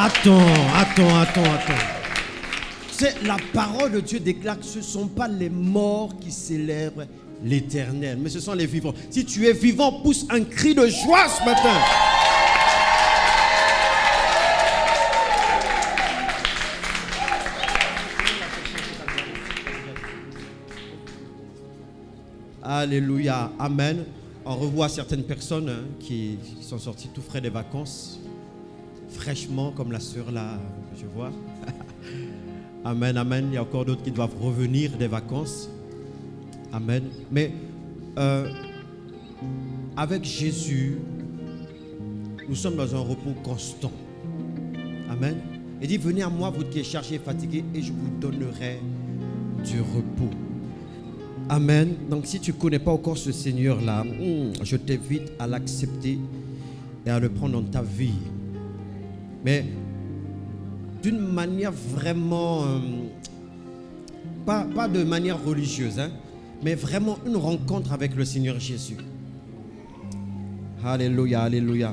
Attends. C'est la parole de Dieu déclare que ce ne sont pas les morts qui célèbrent l'Éternel, mais ce sont les vivants. Si tu es vivant, pousse un cri de joie ce matin. Alléluia, amen. On revoit certaines personnes qui sont sorties tout frais des vacances, fraîchement comme la sœur là, je vois. Amen, amen. Il y a encore d'autres qui doivent revenir des vacances. Amen. Mais avec Jésus, nous sommes dans un repos constant. Amen. Il dit, venez à moi, vous qui êtes chargés et fatigués, et je vous donnerai du repos. Amen. Donc si tu ne connais pas encore ce Seigneur-là, je t'invite à l'accepter et à le prendre dans ta vie. Mais d'une manière vraiment, pas de manière religieuse, mais vraiment une rencontre avec le Seigneur Jésus. Alléluia, alléluia.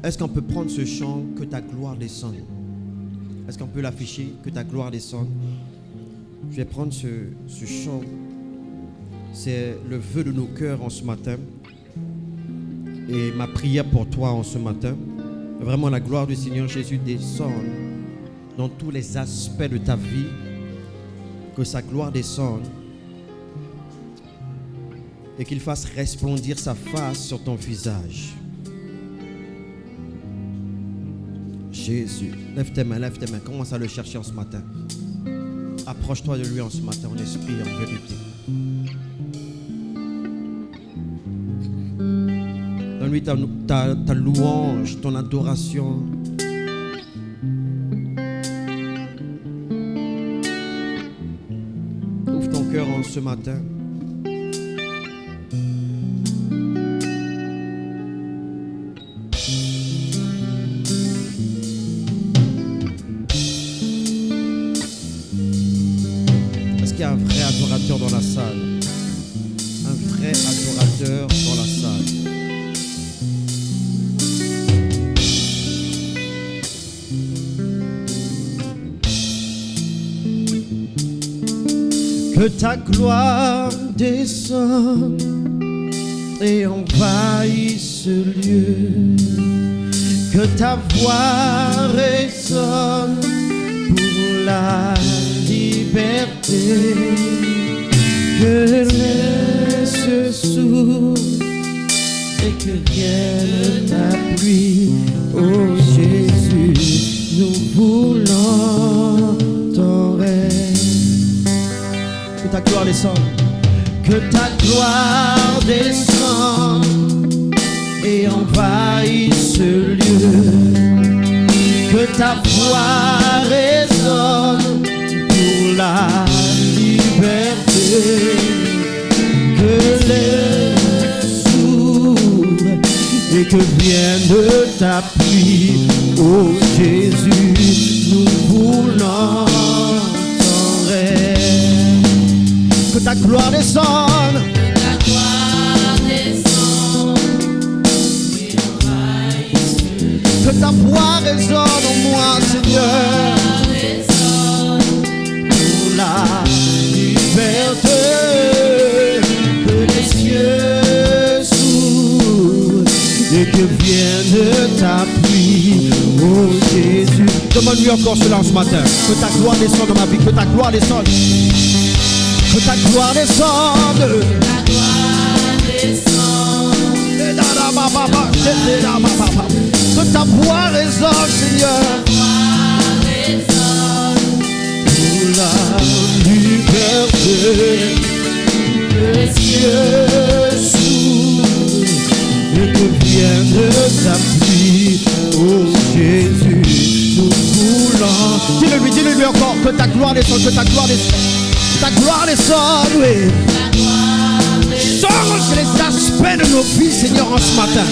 Est-ce qu'on peut prendre ce chant, que ta gloire descende? Est-ce qu'on peut l'afficher, que ta gloire descende? Je vais prendre ce chant. C'est le vœu de nos cœurs en ce matin. Et ma prière pour toi en ce matin. Vraiment la gloire du Seigneur Jésus descende dans tous les aspects de ta vie. Que sa gloire descende. Et qu'il fasse resplendir sa face sur ton visage. Jésus, lève tes mains, commence à le chercher en ce matin. Approche-toi de lui en ce matin, en esprit, en vérité. Donne-lui ta louange, ton adoration. Ouvre ton cœur en ce matin. Il y a un vrai adorateur dans la salle. Un vrai adorateur dans la salle. Que ta gloire descende et envahisse ce lieu. Que ta voix résonne pour la liberté, que les cieux s'ouvrent et que vienne ta pluie. Oh Jésus, nous voulons ton règne. Que ta gloire descende, que ta gloire descende et envahisse ce lieu. Que ta voix résonne pour la liberté, que les s'ouvrent et que vienne ta pluie. Oh Jésus, nous voulons ton règne. Que ta gloire descende, que ta gloire descende et envahisse. Que ta voix résonne en moi, Seigneur. La liberté, que les cieux s'ouvrent et que vienne ta pluie. Oh Jésus, demande-lui encore cela ce matin. Que ta gloire descende dans ma vie, que ta gloire descende. Que ta gloire descende. Que ta gloire descende. Que ta voix résonne, Seigneur. La liberté, que les cieux s'ouvrent et que vienne ta pluie. Oh Jésus, nous voulons. Dis-le-lui encore, que ta gloire descende, que ta gloire descende. Ta gloire descende, oui. Change les aspects de nos vies, Seigneur, en ce matin.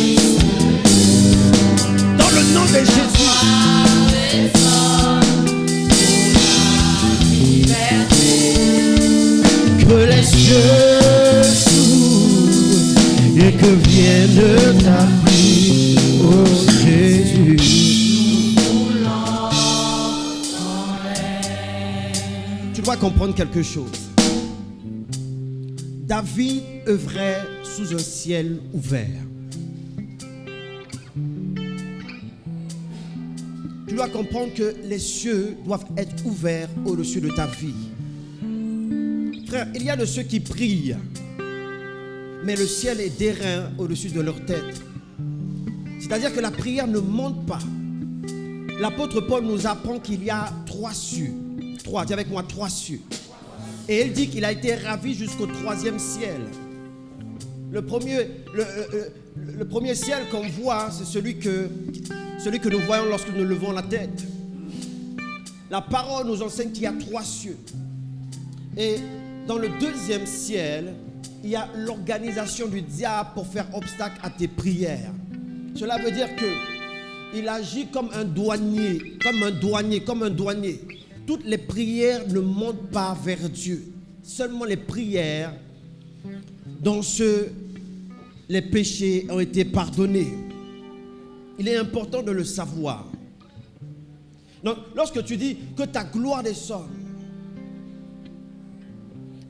Dans le nom de Jésus. Que les cieux s'ouvrent et que vienne ta pluie. Oh Jésus, dois comprendre quelque chose. David œuvrait sous un ciel ouvert. Tu dois comprendre que les cieux doivent être ouverts au-dessus de ta vie. Frère, il y a de ceux qui prient, mais le ciel est d'airain au-dessus de leur tête. C'est-à-dire que la prière ne monte pas. L'apôtre Paul nous apprend qu'il y a 3 cieux. 3, dis avec moi, 3 cieux. Et il dit qu'il a été ravi jusqu'au 3e ciel. Le premier ciel qu'on voit, c'est celui que nous voyons lorsque nous levons la tête. La parole nous enseigne qu'il y a 3 cieux. Et dans le 2e ciel, il y a l'organisation du diable pour faire obstacle à tes prières. Cela veut dire qu'il agit comme un douanier. Toutes les prières ne montent pas vers Dieu. Seulement les prières dont les péchés ont été pardonnés. Il est important de le savoir. Donc, lorsque tu dis que ta gloire descend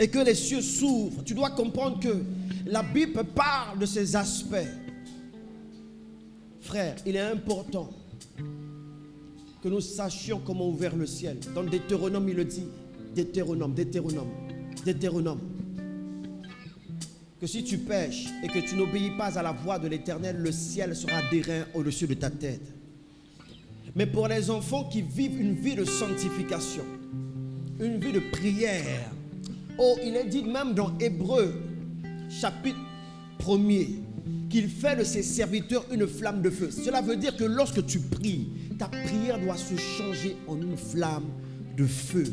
et que les cieux s'ouvrent, tu dois comprendre que la Bible parle de ces aspects. Frère, il est important que nous sachions comment ouvrir le ciel. Dans Deutéronome, il le dit. Deutéronome. Que si tu pèches et que tu n'obéis pas à la voix de l'Éternel, le ciel sera d'airain au-dessus de ta tête. Mais pour les enfants qui vivent une vie de sanctification, une vie de prière, il est dit même dans Hébreux, chapitre 1er, qu'il fait de ses serviteurs une flamme de feu. Cela veut dire que lorsque tu pries, ta prière doit se changer en une flamme de feu.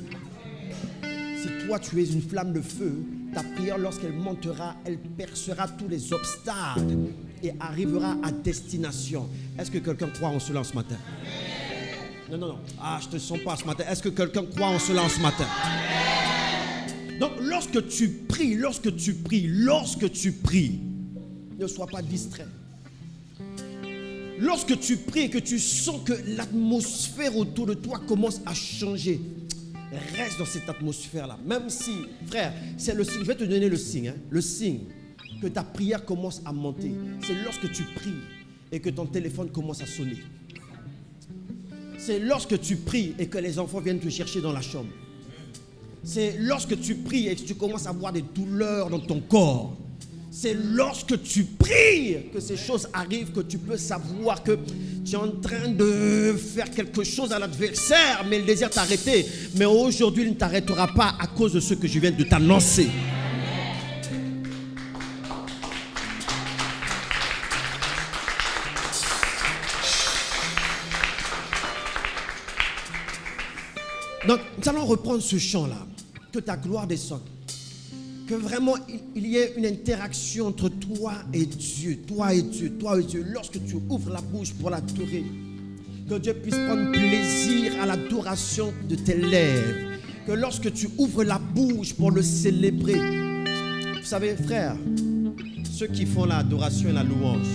Si toi tu es une flamme de feu, ta prière, lorsqu'elle montera, elle percera tous les obstacles et arrivera à destination. Est-ce que quelqu'un croit en cela ce matin? Non. Ah, je ne te sens pas ce matin. Est-ce que quelqu'un croit en cela ce matin? Donc, lorsque tu pries, ne sois pas distrait. Lorsque tu pries et que tu sens que l'atmosphère autour de toi commence à changer, reste dans cette atmosphère-là. Même si, frère, c'est le signe. Je vais te donner le signe. Le signe que ta prière commence à monter, c'est lorsque tu pries et que ton téléphone commence à sonner. C'est lorsque tu pries et que les enfants viennent te chercher dans la chambre. C'est lorsque tu pries et que tu commences à avoir des douleurs dans ton corps. C'est lorsque tu pries que ces choses arrivent, que tu peux savoir que tu es en train de faire quelque chose à l'adversaire, mais il désire t'arrêter. Mais aujourd'hui, il ne t'arrêtera pas à cause de ce que je viens de t'annoncer. Donc, nous allons reprendre ce chant-là. Que ta gloire descende. Que vraiment il y ait une interaction entre toi et Dieu. Lorsque tu ouvres la bouche pour l'adorer, que Dieu puisse prendre plaisir à l'adoration de tes lèvres. Que lorsque tu ouvres la bouche pour le célébrer. Vous savez, frère, ceux qui font l'adoration et la louange,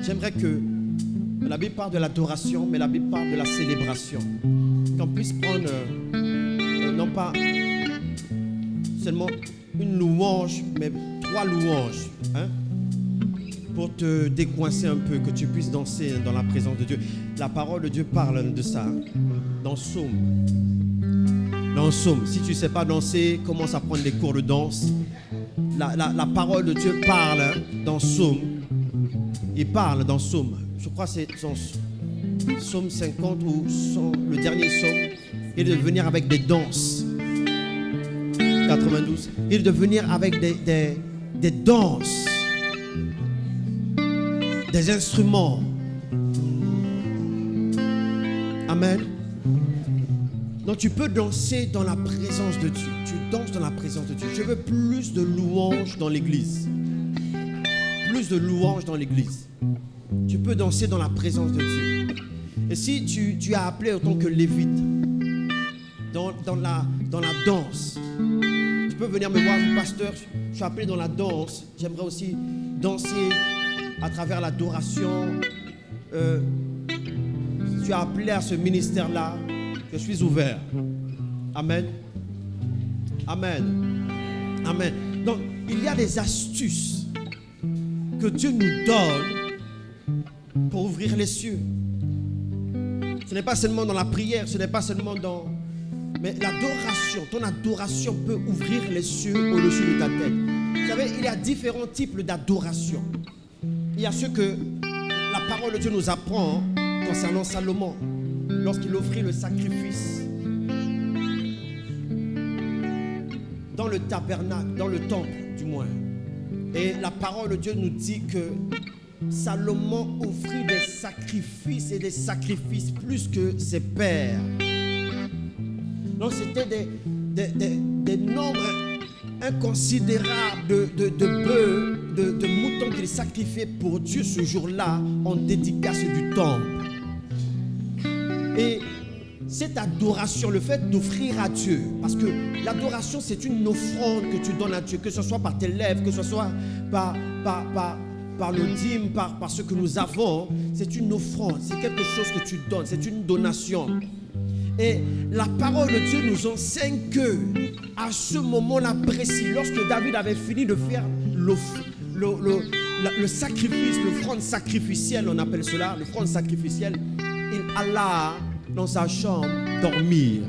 j'aimerais que la Bible parle de l'adoration, mais la Bible parle de la célébration. Qu'on puisse prendre, non pas seulement une louange, mais 3 louanges, pour te décoincer un peu, que tu puisses danser dans la présence de Dieu. La parole de Dieu parle de ça, dans Psaume. Si tu ne sais pas danser, commence à prendre des cours de danse. La parole de Dieu parle dans Psaume. Il parle dans Psaume. Je crois que c'est Psaume 50 ou le dernier Psaume. Et de venir avec des danses. 92. Et de venir avec des danses. Des instruments. Amen. Donc tu peux danser dans la présence de Dieu. Tu danses dans la présence de Dieu. Je veux plus de louanges dans l'église. Plus de louanges dans l'église. Tu peux danser dans la présence de Dieu. Et si tu as appelé en tant que lévite, dans la danse, tu peux venir me voir, pasteur, je suis appelé dans la danse. J'aimerais aussi danser à travers l'adoration. Tu as appelé à ce ministère-là. Je suis ouvert. Amen. Amen. Amen. Donc, il y a des astuces que Dieu nous donne pour ouvrir les cieux. Ce n'est pas seulement dans la prière, ce n'est pas seulement dans... Mais l'adoration, ton adoration peut ouvrir les cieux au-dessus de ta tête. Vous savez, il y a différents types d'adoration. Il y a ceux que la parole de Dieu nous apprend concernant Salomon, lorsqu'il offrit le sacrifice dans le tabernacle, dans le temple du moins. Et la parole de Dieu nous dit que Salomon offrit des sacrifices et des sacrifices plus que ses pères. Donc c'était des nombres inconsidérables de bœufs, de moutons qu'il sacrifiait pour Dieu ce jour-là en dédicace du temple. Et cette adoration, le fait d'offrir à Dieu, parce que l'adoration c'est une offrande que tu donnes à Dieu, que ce soit par tes lèvres, que ce soit par le dîme, par ce que nous avons, c'est une offrande, c'est quelque chose que tu donnes, c'est une donation. Et la parole de Dieu nous enseigne que à ce moment-là précis, lorsque David avait fini de faire le sacrifice, l'offrande sacrificielle, on appelle cela, l'offrande sacrificielle, il alla dans sa chambre dormir.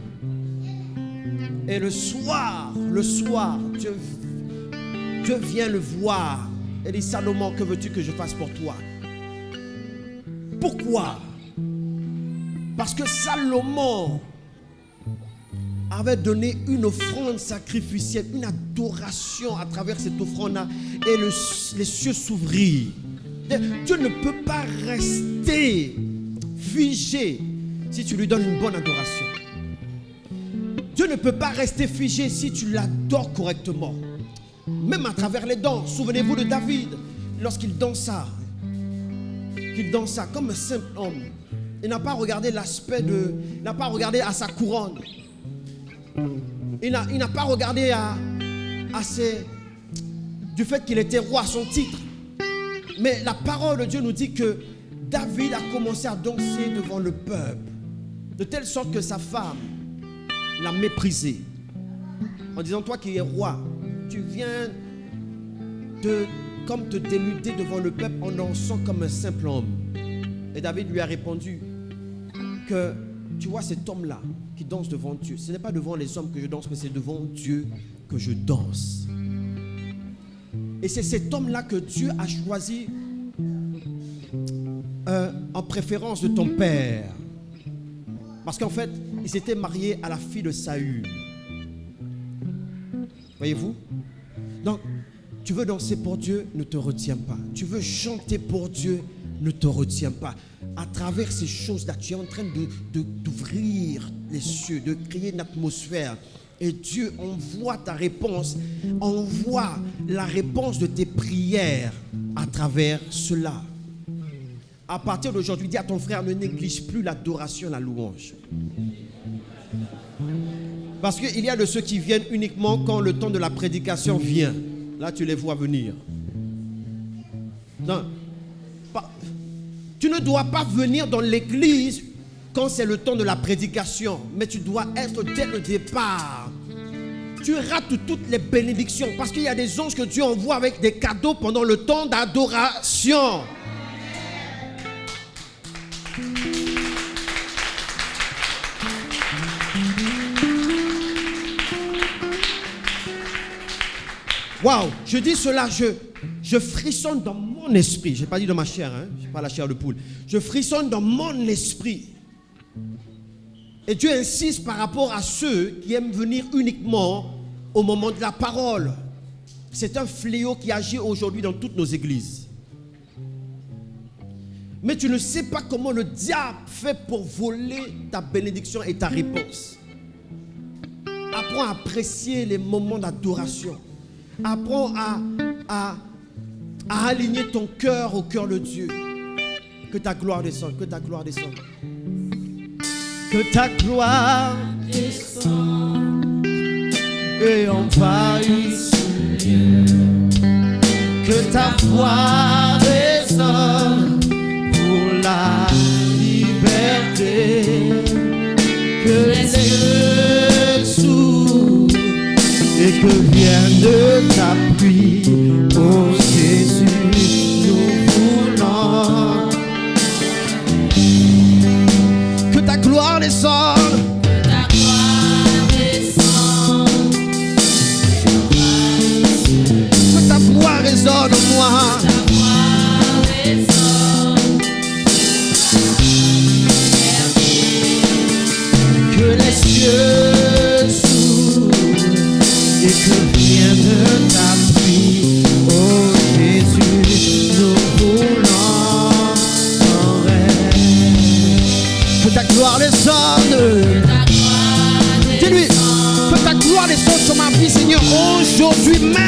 Et le soir, Dieu vient le voir et dit: Salomon, que veux-tu que je fasse pour toi? Pourquoi? Parce que Salomon avait donné une offrande sacrificielle, une adoration à travers cette offrande-là, et les cieux s'ouvrirent. Dieu ne peut pas rester figé si tu lui donnes une bonne adoration. Dieu ne peut pas rester figé si tu l'adores correctement. Même à travers les danses. Souvenez-vous de David, lorsqu'il dansa comme un simple homme. Il n'a pas regardé l'aspect il n'a pas regardé à sa couronne. Il n'a pas regardé du fait qu'il était roi, son titre. Mais la parole de Dieu nous dit que David a commencé à danser devant le peuple, de telle sorte que sa femme l'a méprisé, en disant: toi qui es roi, tu viens comme te dénuder devant le peuple en dansant comme un simple homme. Et David lui a répondu que, tu vois, cet homme-là qui danse devant Dieu, ce n'est pas devant les hommes que je danse, mais c'est devant Dieu que je danse. Et c'est cet homme-là que Dieu a choisi en préférence de ton père. Parce qu'en fait, il s'était marié à la fille de Saül. Voyez-vous? Donc, tu veux danser pour Dieu, ne te retiens pas. Tu veux chanter pour Dieu, ne te retiens pas. À travers ces choses-là, tu es en train d'ouvrir les cieux, de créer une atmosphère. Et Dieu envoie ta réponse, envoie la réponse de tes prières à travers cela. À partir d'aujourd'hui, dis à ton frère: ne néglige plus l'adoration, la louange. Parce qu'il y a de ceux qui viennent uniquement quand le temps de la prédication vient. Là, tu les vois venir. Non. Tu ne dois pas venir dans l'église quand c'est le temps de la prédication, mais tu dois être dès le départ. Tu rates toutes les bénédictions parce qu'il y a des anges que Dieu envoie avec des cadeaux pendant le temps d'adoration. Waouh, je dis cela, je frissonne dans mon esprit. Je n'ai pas dit dans ma chair, hein? Je n'ai pas la chair de poule. Je frissonne dans mon esprit. Et Dieu insiste par rapport à ceux qui aiment venir uniquement au moment de la parole. C'est un fléau qui agit aujourd'hui dans toutes nos églises. Mais tu ne sais pas comment le diable fait pour voler ta bénédiction et ta réponse. Apprends à apprécier les moments d'adoration. Apprends à aligner ton cœur au cœur de Dieu. Que ta gloire descende, que ta gloire descende. Que ta gloire descende et envahisse ce lieu. Que ta voix résonne pour la liberté. Que les cieux s'ouvrent que vienne ta pluie. Oh Jésus, nous voulons que ta gloire descende. Que ta voix résonne en moi. Que les cieux s'ouvrent et que vienne ta pluie. Oh Jésus, nous voulons ton règne. Que ta gloire descende. Dis-lui, que ta gloire descende sur ma vie, Seigneur, aujourd'hui même.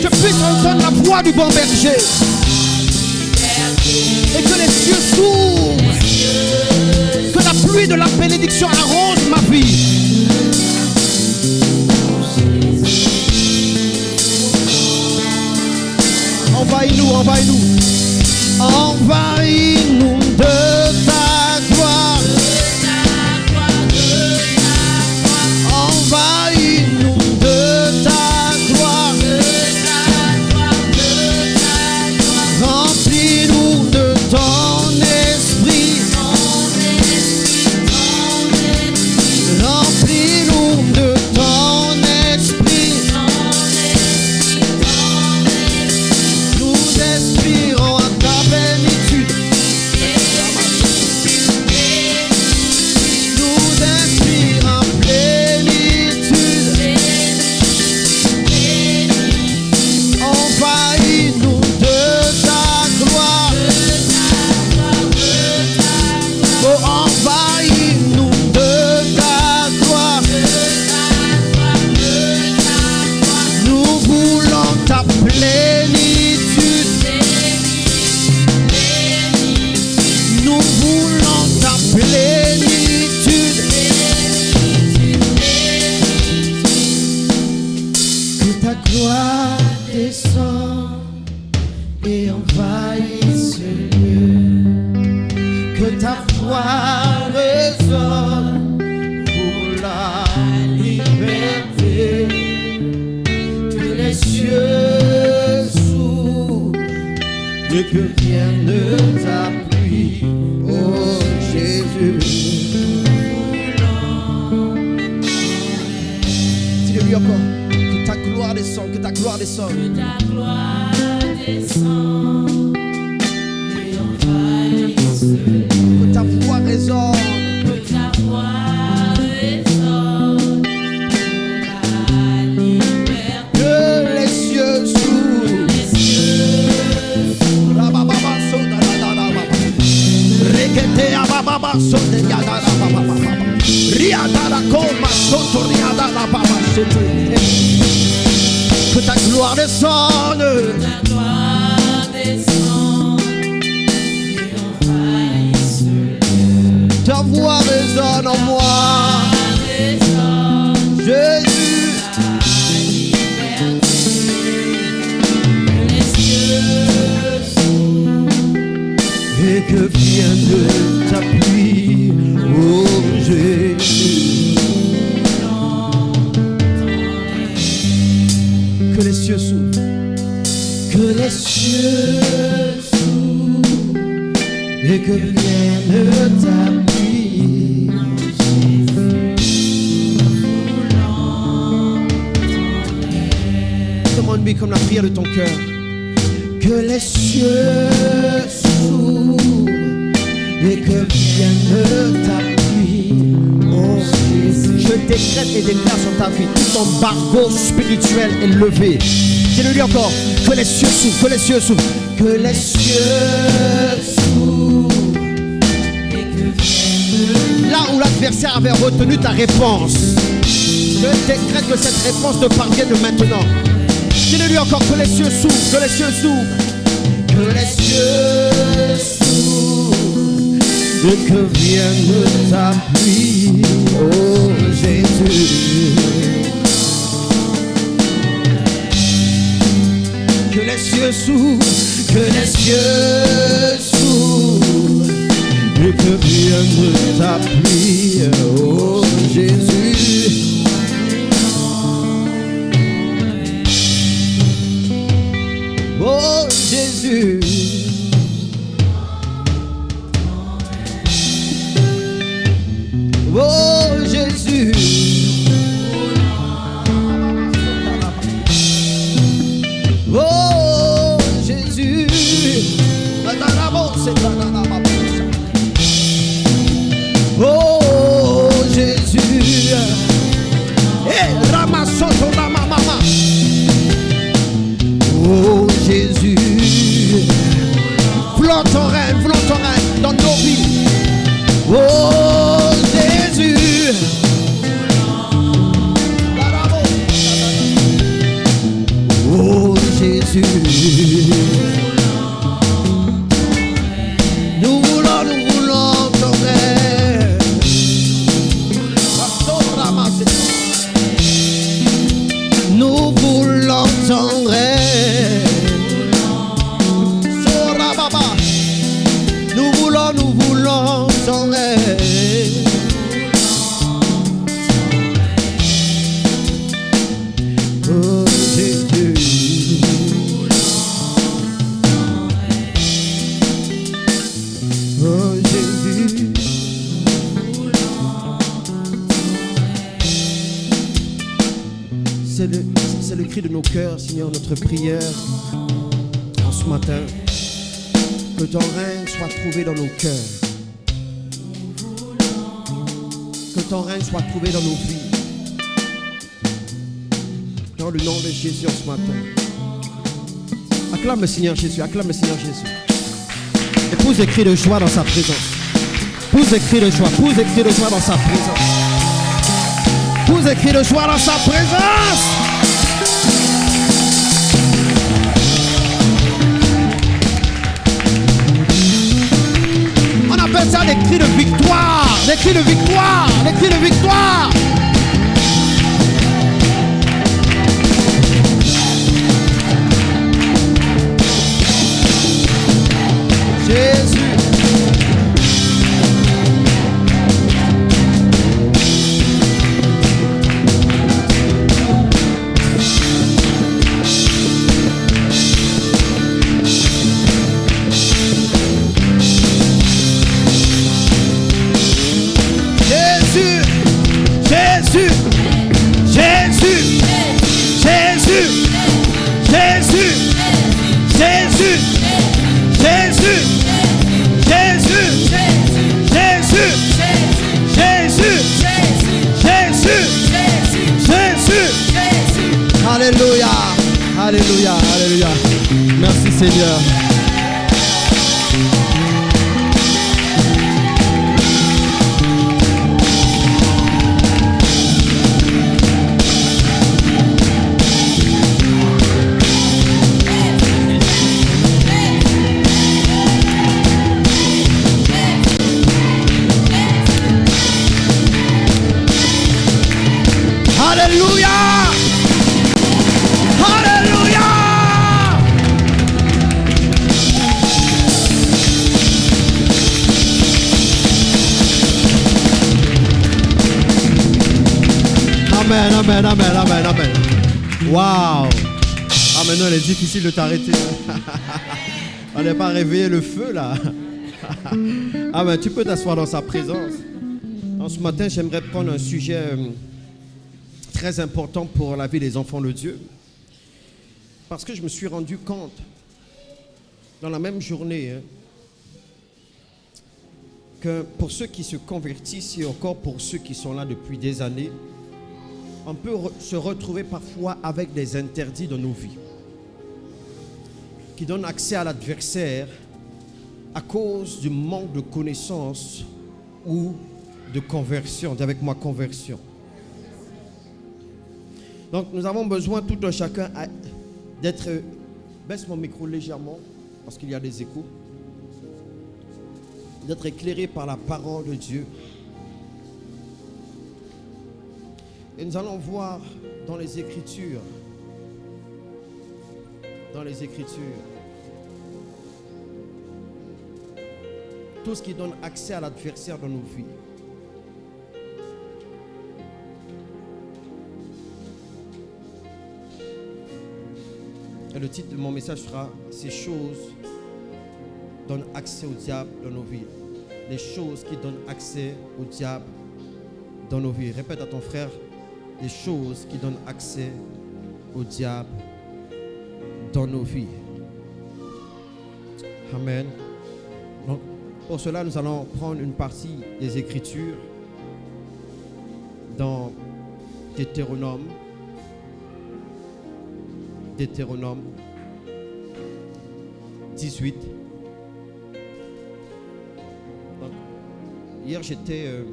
Je puisse entendre la voix du bon berger. Et que les cieux s'ouvrent. Que la pluie de la bénédiction arrose ma vie. Envahis-nous, envahis-nous. Envahis-nous de ta gloire. Envahis-nous de ta gloire. Remplis-nous de ton esprit. Remplis-nous de ton esprit. Nous aspirons à ta plénitude. Nous aspirons à plénitude. Envahis-nous de ta gloire. Oh, envahis-nous de ta gloire. Nous voulons ta plénitude. Nous voulons ta plénitude. Que ta gloire descende et envahisse ce lieu. Que ta voix résonne pour la liberté. Que les cieux s'ouvrent et que vienne ta pluie. Oh Jésus. Dis-le-lui encore. Que ta gloire descende, que ta gloire descende. Que ta gloire descende et envahisse le lieu. Que ta voix résonne. Que ta voix résonne pour la liberté. Que les cieux s'ouvrent. Les cieux s'ouvrent. La baba soda la la baba. Rekete a baba soda ya la baba. Riada la coma soto riada la baba. Que ta gloire descende. Ta gloire descende et envahisse le lieu. Ta voix résonne en moi. Résonne Jésus. la liberté. Que les cieux s'ouvrent. Et que vienne ta pluie. Oh Jésus. Que les cieux s'ouvrent. Que les cieux s'ouvrent et que vienne ta pluie. Demande-lui comme la prière de ton cœur. Que les cieux s'ouvrent et que vienne ta pluie. Oh Jésus. Je décrète et déclare sur ta vie tout embargo spirituel est levé. Dis-le lui encore. Que les cieux s'ouvrent, que les cieux s'ouvrent. Que les cieux s'ouvrent et que vienne. Là où l'adversaire avait retenu ta réponse, je décrète que cette réponse te parvienne maintenant. Dis-le lui encore. Que les cieux s'ouvrent, que les cieux s'ouvrent. Que les cieux s'ouvrent et que vienne ta pluie. Oh Jésus. Que les cieux s'ouvrent, que les cieux s'ouvrent et que vienne ta pluie. Oh Jésus. Jésus. Oh Jésus. Oh Jésus. Oh Jésus. Eh, Ramasoto Ramamama. Oh Jésus. Flotte ton règne dans nos vies. Oh Jésus. Oh Jésus. Nous voulons ton règne. Nous voulons ton règne. Sorababa. Nous voulons ton règne. Oh Jésus. Oh Jésus. C'est le cri de nos cœurs, Seigneur, notre prière en ce matin. Que ton règne soit trouvé dans nos cœurs. Que ton règne soit trouvé dans nos vies. Dans le nom de Jésus en ce matin. Acclame le Seigneur Jésus, acclame le Seigneur Jésus. Et pousse des cris de joie dans sa présence. Pousse des cris de joie, pousse des cris de joie dans sa présence. Pousse des cris de joie dans sa présence. On appelle ça des cris de victoire, des cris de victoire, des cris de victoire. Jésus. Alléluia, alléluia, alléluia. Merci Seigneur. Alléluia. Amen, amen, amen, amen, amen. Waouh. Ah, maintenant, il est difficile de t'arrêter. On n'est pas réveillé le feu, là. Ah, ben, tu peux t'asseoir dans sa présence. En ce matin, j'aimerais prendre un sujet très important pour la vie des enfants de Dieu. Parce que je me suis rendu compte, dans la même journée, que pour ceux qui se convertissent et encore pour ceux qui sont là depuis des années, on peut se retrouver parfois avec des interdits dans nos vies qui donnent accès à l'adversaire à cause du manque de connaissance ou de conversion. Dis avec moi, conversion. Donc nous avons besoin tout un chacun d'être... Baisse mon micro légèrement parce qu'il y a des échos. D'être éclairé par la parole de Dieu. Et nous allons voir dans les Écritures, tout ce qui donne accès à l'adversaire dans nos vies. Et le titre de mon message sera « Ces choses donnent accès au diable dans nos vies ». Les choses qui donnent accès au diable dans nos vies. Répète à ton frère, les choses qui donnent accès au diable dans nos vies. Amen. Donc, pour cela, nous allons prendre une partie des Écritures dans Deutéronome 18. Donc, hier, j'avais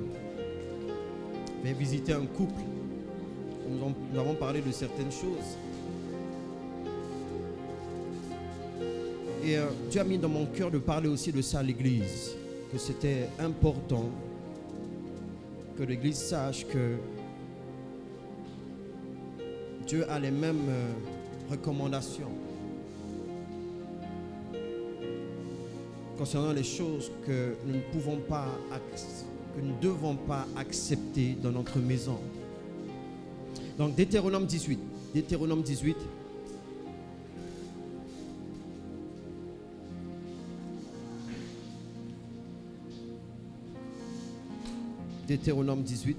visité un couple. Nous avons parlé de certaines choses. Et Dieu a mis dans mon cœur de parler aussi de ça à l'Église. Que c'était important que l'Église sache que Dieu a les mêmes recommandations concernant les choses que nous ne pouvons pas, que nous ne devons pas accepter dans notre maison. Donc Deutéronome 18. Deutéronome 18. Deutéronome 18.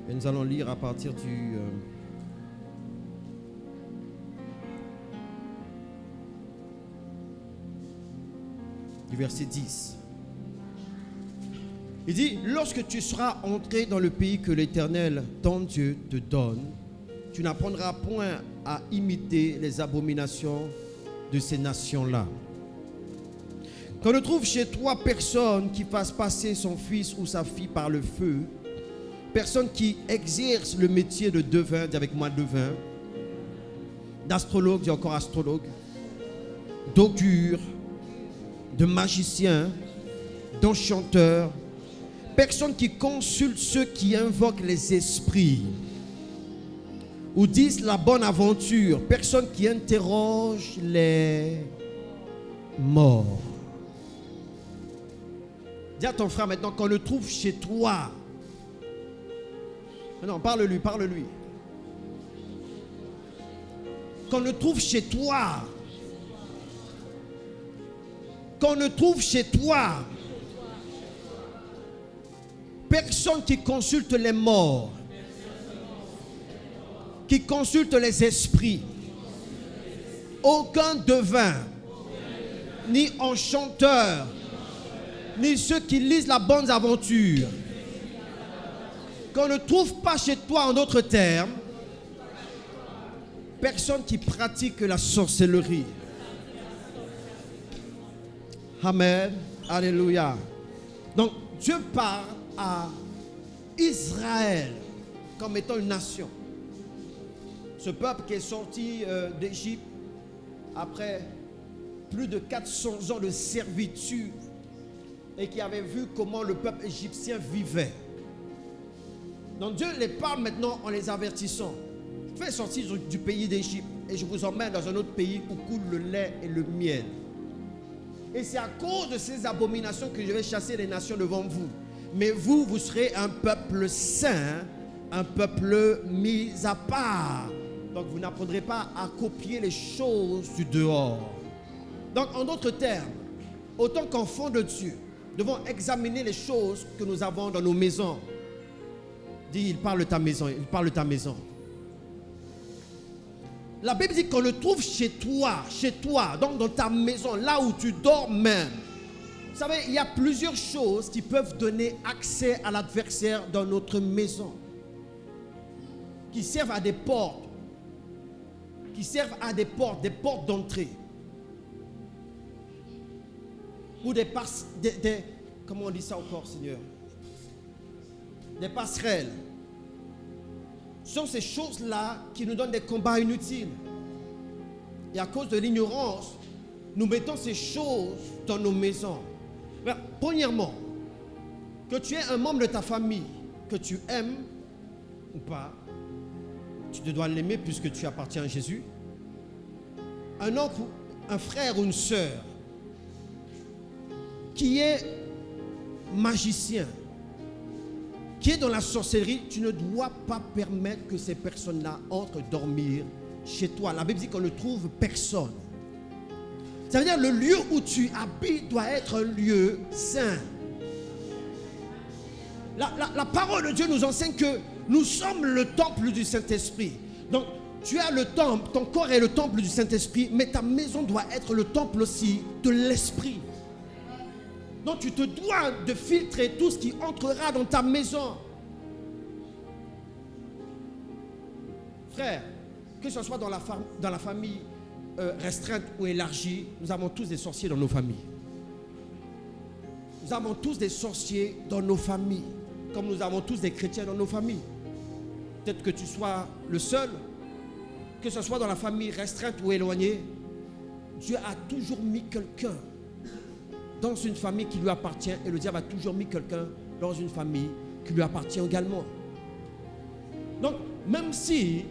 Et nous allons lire à partir du verset 10. Il dit, lorsque tu seras entré dans le pays que l'Éternel, ton Dieu, te donne, tu n'apprendras point à imiter les abominations de ces nations-là. Qu'on ne trouve chez toi personne qui fasse passer son fils ou sa fille par le feu, personne qui exerce le métier de devin, dis avec moi devin, d'astrologue, dis encore astrologue, d'augure, de magicien, d'enchanteur, personne qui consulte ceux qui invoquent les esprits ou disent la bonne aventure, personne qui interroge les morts. Dis à ton frère maintenant qu'on le trouve chez toi. Non, parle-lui. Qu'on le trouve chez toi. Qu'on ne trouve chez toi personne qui consulte les morts, qui consulte les esprits, aucun devin, ni enchanteur, ni ceux qui lisent la bonne aventure. Qu'on ne trouve pas chez toi, en d'autres termes, personne qui pratique la sorcellerie. Amen. Alléluia. Donc, Dieu parle à Israël comme étant une nation. Ce peuple qui est sorti d'Égypte après plus de 400 ans de servitude et qui avait vu comment le peuple égyptien vivait. Donc Dieu les parle maintenant en les avertissant. Faites sortir du pays d'Égypte et je vous emmène dans un autre pays où coule le lait et le miel. Et c'est à cause de ces abominations que je vais chasser les nations devant vous. Mais vous, vous serez un peuple saint, un peuple mis à part. Donc vous n'apprendrez pas à copier les choses du dehors. Donc en d'autres termes, autant qu'enfants de Dieu, nous devons examiner les choses que nous avons dans nos maisons. Dis, il parle de ta maison, il parle de ta maison. La Bible dit qu'on le trouve chez toi, donc dans ta maison, là où tu dors même. Vous savez, il y a plusieurs choses qui peuvent donner accès à l'adversaire dans notre maison, qui servent à des portes, des portes d'entrée, ou comment on dit ça encore, Seigneur? Des passerelles. Ce sont ces choses-là qui nous donnent des combats inutiles. Et à cause de l'ignorance, nous mettons ces choses dans nos maisons. Mais, premièrement, que tu aies un membre de ta famille que tu aimes ou pas, tu te dois l'aimer puisque tu appartiens à Jésus. Un oncle, un frère ou une sœur qui est magicien, qui est dans la sorcellerie, tu ne dois pas permettre que ces personnes-là entrent dormir chez toi. La Bible dit qu'on ne trouve personne. Ça veut dire le lieu où tu habites doit être un lieu saint. La parole de Dieu nous enseigne que nous sommes le temple du Saint-Esprit. Donc, tu as le temple, ton corps est le temple du Saint-Esprit, mais ta maison doit être le temple aussi de l'Esprit. Donc, tu te dois de filtrer tout ce qui entrera dans ta maison. Frère, que ce soit dans la famille restreinte ou élargie, nous avons tous des sorciers dans nos familles. Nous avons tous des sorciers dans nos familles, comme nous avons tous des chrétiens dans nos familles. Peut-être que tu sois le seul, que ce soit dans la famille restreinte ou éloignée, Dieu a toujours mis quelqu'un dans une famille qui lui appartient, et le diable a toujours mis quelqu'un dans une famille qui lui appartient également. Donc, même si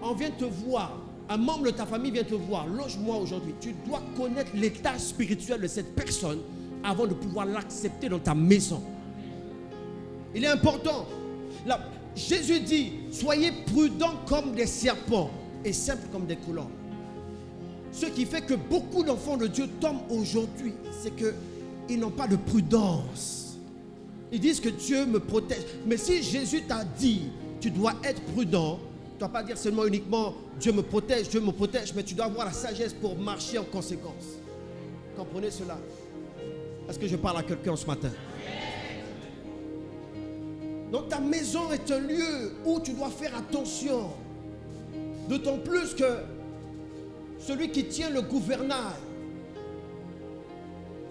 on vient te voir, un membre de ta famille vient te voir, loge-moi aujourd'hui, tu dois connaître l'état spirituel de cette personne avant de pouvoir l'accepter dans ta maison. Il est important. Là, Jésus dit, soyez prudents comme des serpents et simples comme des colombes. Ce qui fait que beaucoup d'enfants de Dieu tombent aujourd'hui, c'est qu'ils n'ont pas de prudence. Ils disent que Dieu me protège. Mais si Jésus t'a dit, tu dois être prudent, tu ne dois pas dire seulement uniquement Dieu me protège, mais tu dois avoir la sagesse pour marcher en conséquence. Comprenez cela? Est-ce que je parle à quelqu'un ce matin? Donc ta maison est un lieu où tu dois faire attention. D'autant plus que celui qui tient le gouvernail,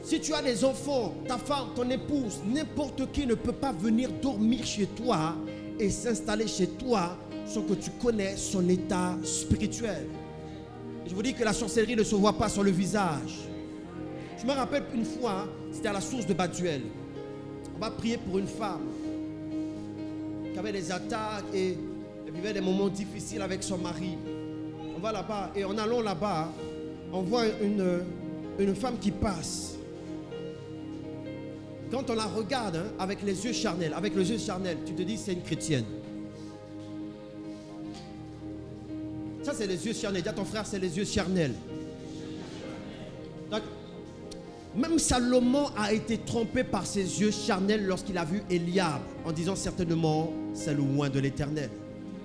si tu as des enfants, ta femme, ton épouse, n'importe qui ne peut pas venir dormir chez toi et s'installer chez toi sans que tu connaisses son état spirituel. Je vous dis que la sorcellerie ne se voit pas sur le visage. Je me rappelle une fois, c'était à la source de Baduel. On va prier pour une femme qui avait des attaques et elle vivait des moments difficiles avec son mari. On va là-bas et en allant là-bas, on voit une femme qui passe. Quand on la regarde avec les yeux charnels, tu te dis c'est une chrétienne. Ça c'est les yeux charnels. Dis à ton frère, c'est les yeux charnels. Donc, même Salomon a été trompé par ses yeux charnels lorsqu'il a vu Eliab, en disant certainement c'est le oint de l'Éternel.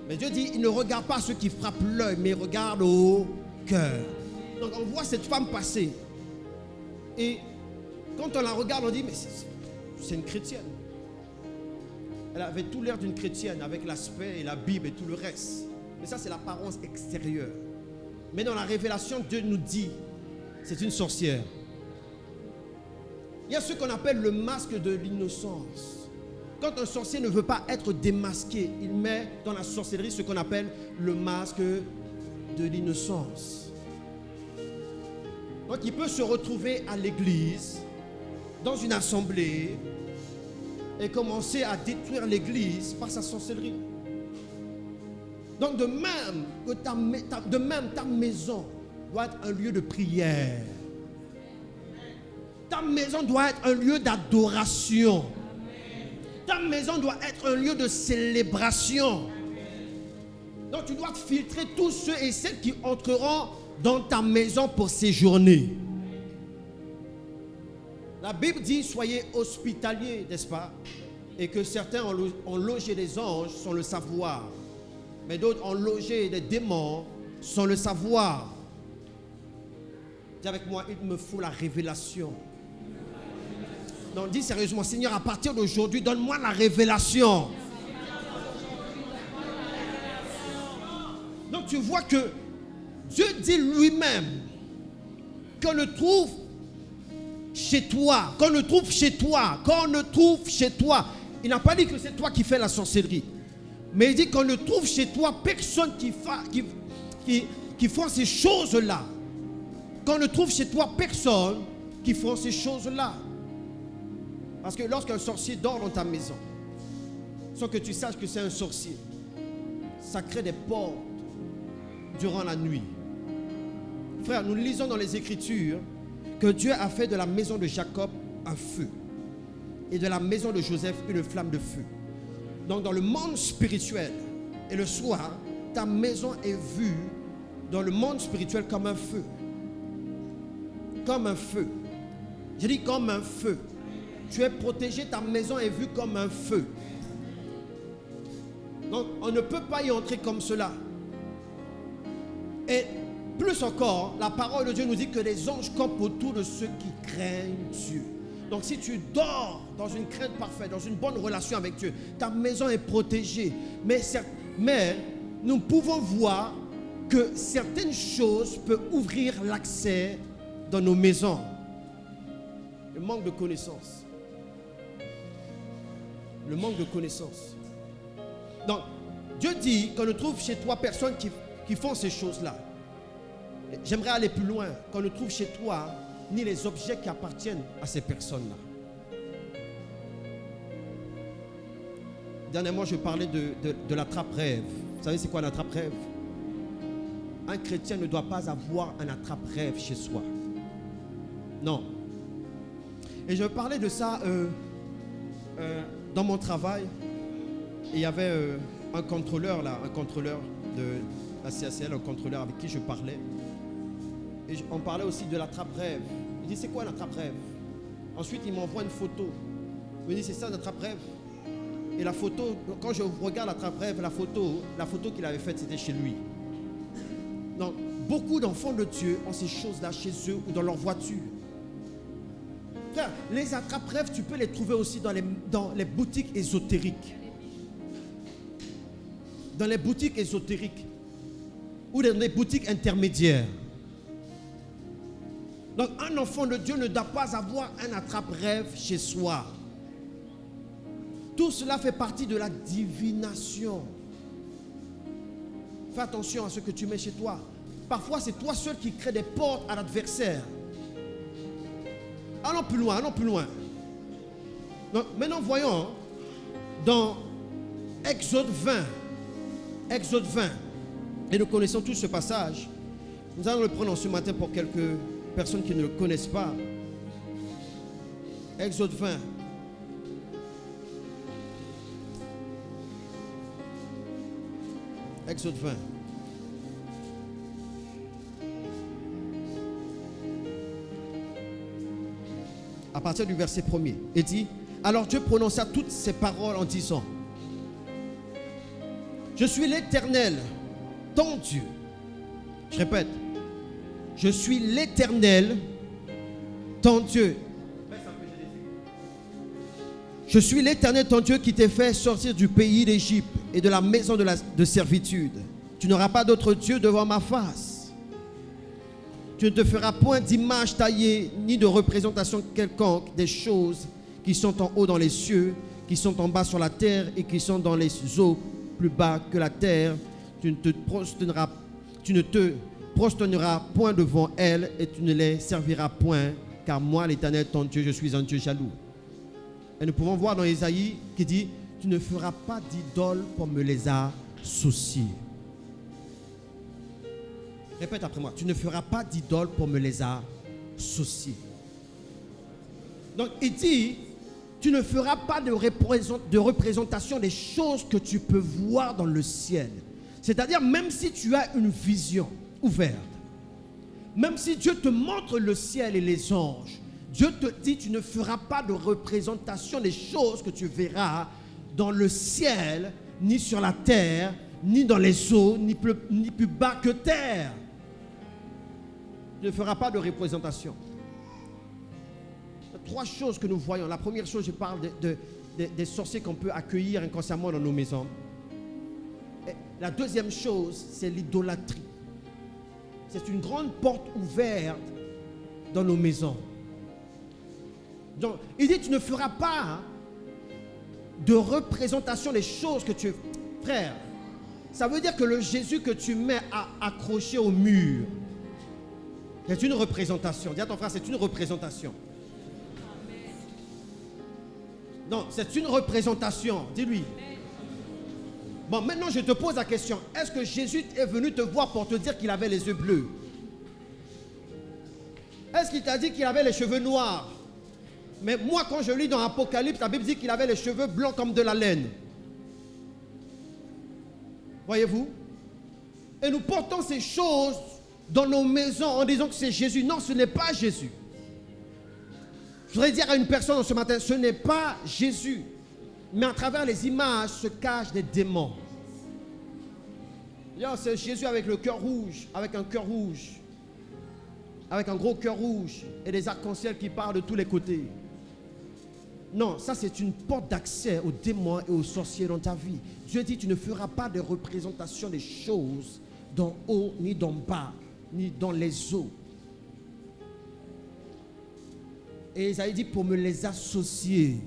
Mais Dieu dit, il ne regarde pas ceux qui frappent l'œil, mais il regarde au cœur. Donc on voit cette femme passer. Et quand on la regarde, on dit, mais c'est une chrétienne. Elle avait tout l'air d'une chrétienne, avec l'aspect et la Bible et tout le reste. Mais ça, c'est l'apparence extérieure. Mais dans la révélation, Dieu nous dit, c'est une sorcière. Il y a ce qu'on appelle le masque de l'innocence. Quand un sorcier ne veut pas être démasqué, il met dans la sorcellerie ce qu'on appelle le masque de l'innocence. Donc il peut se retrouver à l'église, dans une assemblée, et commencer à détruire l'église par sa sorcellerie. Donc de même ta maison doit être un lieu de prière. Ta maison doit être un lieu d'adoration. Ta maison doit être un lieu de célébration. Donc tu dois filtrer tous ceux et celles qui entreront dans ta maison pour séjourner. La Bible dit, soyez hospitaliers, n'est-ce pas? Et que certains ont logé des anges sans le savoir. Mais d'autres ont logé des démons sans le savoir. Dis avec moi, il me faut la révélation. Non, dis sérieusement, Seigneur, à partir d'aujourd'hui, donne-moi la révélation. Donc tu vois que Dieu dit lui-même qu'on le trouve chez toi, qu'on le trouve chez toi, qu'on le trouve chez toi. Il n'a pas dit que c'est toi qui fais la sorcellerie. Mais il dit qu'on ne trouve chez toi personne qui font ces choses-là. Qu'on ne trouve chez toi personne qui font ces choses-là. Parce que lorsqu'un sorcier dort dans ta maison, sans que tu saches que c'est un sorcier, ça crée des portes durant la nuit. Frère, nous lisons dans les Écritures que Dieu a fait de la maison de Jacob un feu et de la maison de Joseph une flamme de feu. Donc dans le monde spirituel, et le soir, ta maison est vue dans le monde spirituel comme un feu. Comme un feu. Je dis comme un feu. Tu es protégé, ta maison est vue comme un feu. Donc on ne peut pas y entrer comme cela. Et plus encore, la parole de Dieu nous dit que les anges campent autour de ceux qui craignent Dieu. Donc si tu dors dans une crainte parfaite, dans une bonne relation avec Dieu, ta maison est protégée. Mais nous pouvons voir que certaines choses peuvent ouvrir l'accès dans nos maisons. Le manque de connaissance. Le manque de connaissance. Donc, Dieu dit qu'on ne trouve chez toi personne qui font ces choses-là. J'aimerais aller plus loin. Qu'on ne trouve chez toi ni les objets qui appartiennent à ces personnes-là. Dernièrement, je parlais de la trappe-rêve. Vous savez c'est quoi un attrape-rêve? Un chrétien ne doit pas avoir un attrape-rêve chez soi. Non. Et je parlais de ça dans mon travail. Et il y avait un contrôleur de la CACL, un contrôleur avec qui je parlais. Et on parlait aussi de l'attrape-rêve. Il dit, c'est quoi l'attrape-rêve? Ensuite, il m'envoie une photo. Il me dit, c'est ça l'attrape-rêve? Et la photo, quand je regarde l'attrape-rêve, la photo qu'il avait faite, c'était chez lui. Donc, beaucoup d'enfants de Dieu ont ces choses-là chez eux ou dans leur voiture. Frère, les attrape-rêves, tu peux les trouver aussi dans les boutiques ésotériques. Dans les boutiques ésotériques. Ou dans les boutiques intermédiaires. Donc, un enfant de Dieu ne doit pas avoir un attrape-rêve chez soi. Tout cela fait partie de la divination. Fais attention à ce que tu mets chez toi. Parfois, c'est toi seul qui crée des portes à l'adversaire. Allons plus loin, allons plus loin. Donc, maintenant, voyons dans Exode 20. Exode 20. Et nous connaissons tous ce passage. Nous allons le prendre ce matin pour quelques personnes qui ne le connaissent pas. Exode 20. Exode 20. À partir du verset 1er, il dit, alors Dieu prononça toutes ces paroles en disant, je suis l'Éternel, ton Dieu. Je répète, je suis l'Éternel, ton Dieu. Je suis l'Éternel, ton Dieu, qui t'ai fait sortir du pays d'Égypte et de la maison de servitude. Tu n'auras pas d'autre Dieu devant ma face. Tu ne te feras point d'image taillée, ni de représentation quelconque des choses qui sont en haut dans les cieux, qui sont en bas sur la terre et qui sont dans les eaux plus bas que la terre. Tu ne te prosterneras point devant elles et tu ne les serviras point, car moi, l'Éternel, ton Dieu, je suis un Dieu jaloux. Et nous pouvons voir dans Ésaïe qui dit, tu ne feras pas d'idoles pour me les associer. Répète après moi, tu ne feras pas d'idoles pour me les associer. Donc il dit, tu ne feras pas de représentation des choses que tu peux voir dans le ciel. C'est-à-dire, même si tu as une vision ouverte, même si Dieu te montre le ciel et les anges, Dieu te dit, tu ne feras pas de représentation des choses que tu verras dans le ciel, ni sur la terre, ni dans les eaux, ni plus bas que terre. Tu ne feras pas de représentation. Trois choses que nous voyons. La première chose, je parle des sorciers qu'on peut accueillir inconsciemment dans nos maisons. Et la deuxième chose, c'est l'idolâtrie. C'est une grande porte ouverte dans nos maisons. Donc, il dit, tu ne feras pas de représentation des choses que tu... Frère, ça veut dire que le Jésus que tu mets accroché au mur, c'est une représentation. Dis à ton frère, c'est une représentation. Non, c'est une représentation. Dis-lui. Bon, maintenant je te pose la question. Est-ce que Jésus est venu te voir pour te dire qu'il avait les yeux bleus? Est-ce qu'il t'a dit qu'il avait les cheveux noirs? Mais moi, quand je lis dans Apocalypse, la Bible dit qu'il avait les cheveux blancs comme de la laine. Voyez-vous? Et nous portons ces choses dans nos maisons en disant que c'est Jésus. Non, ce n'est pas Jésus. Je voudrais dire à une personne ce matin, ce n'est pas Jésus. Mais à travers les images se cachent des démons. C'est Jésus avec le cœur rouge, avec un cœur rouge, avec un gros cœur rouge et des arcs-en-ciel qui partent de tous les côtés. Non, ça c'est une porte d'accès aux démons et aux sorciers dans ta vie. Dieu dit, tu ne feras pas de représentation des choses d'en haut, ni d'en bas, ni dans les eaux. Et Isaïe dit, pour me les associer.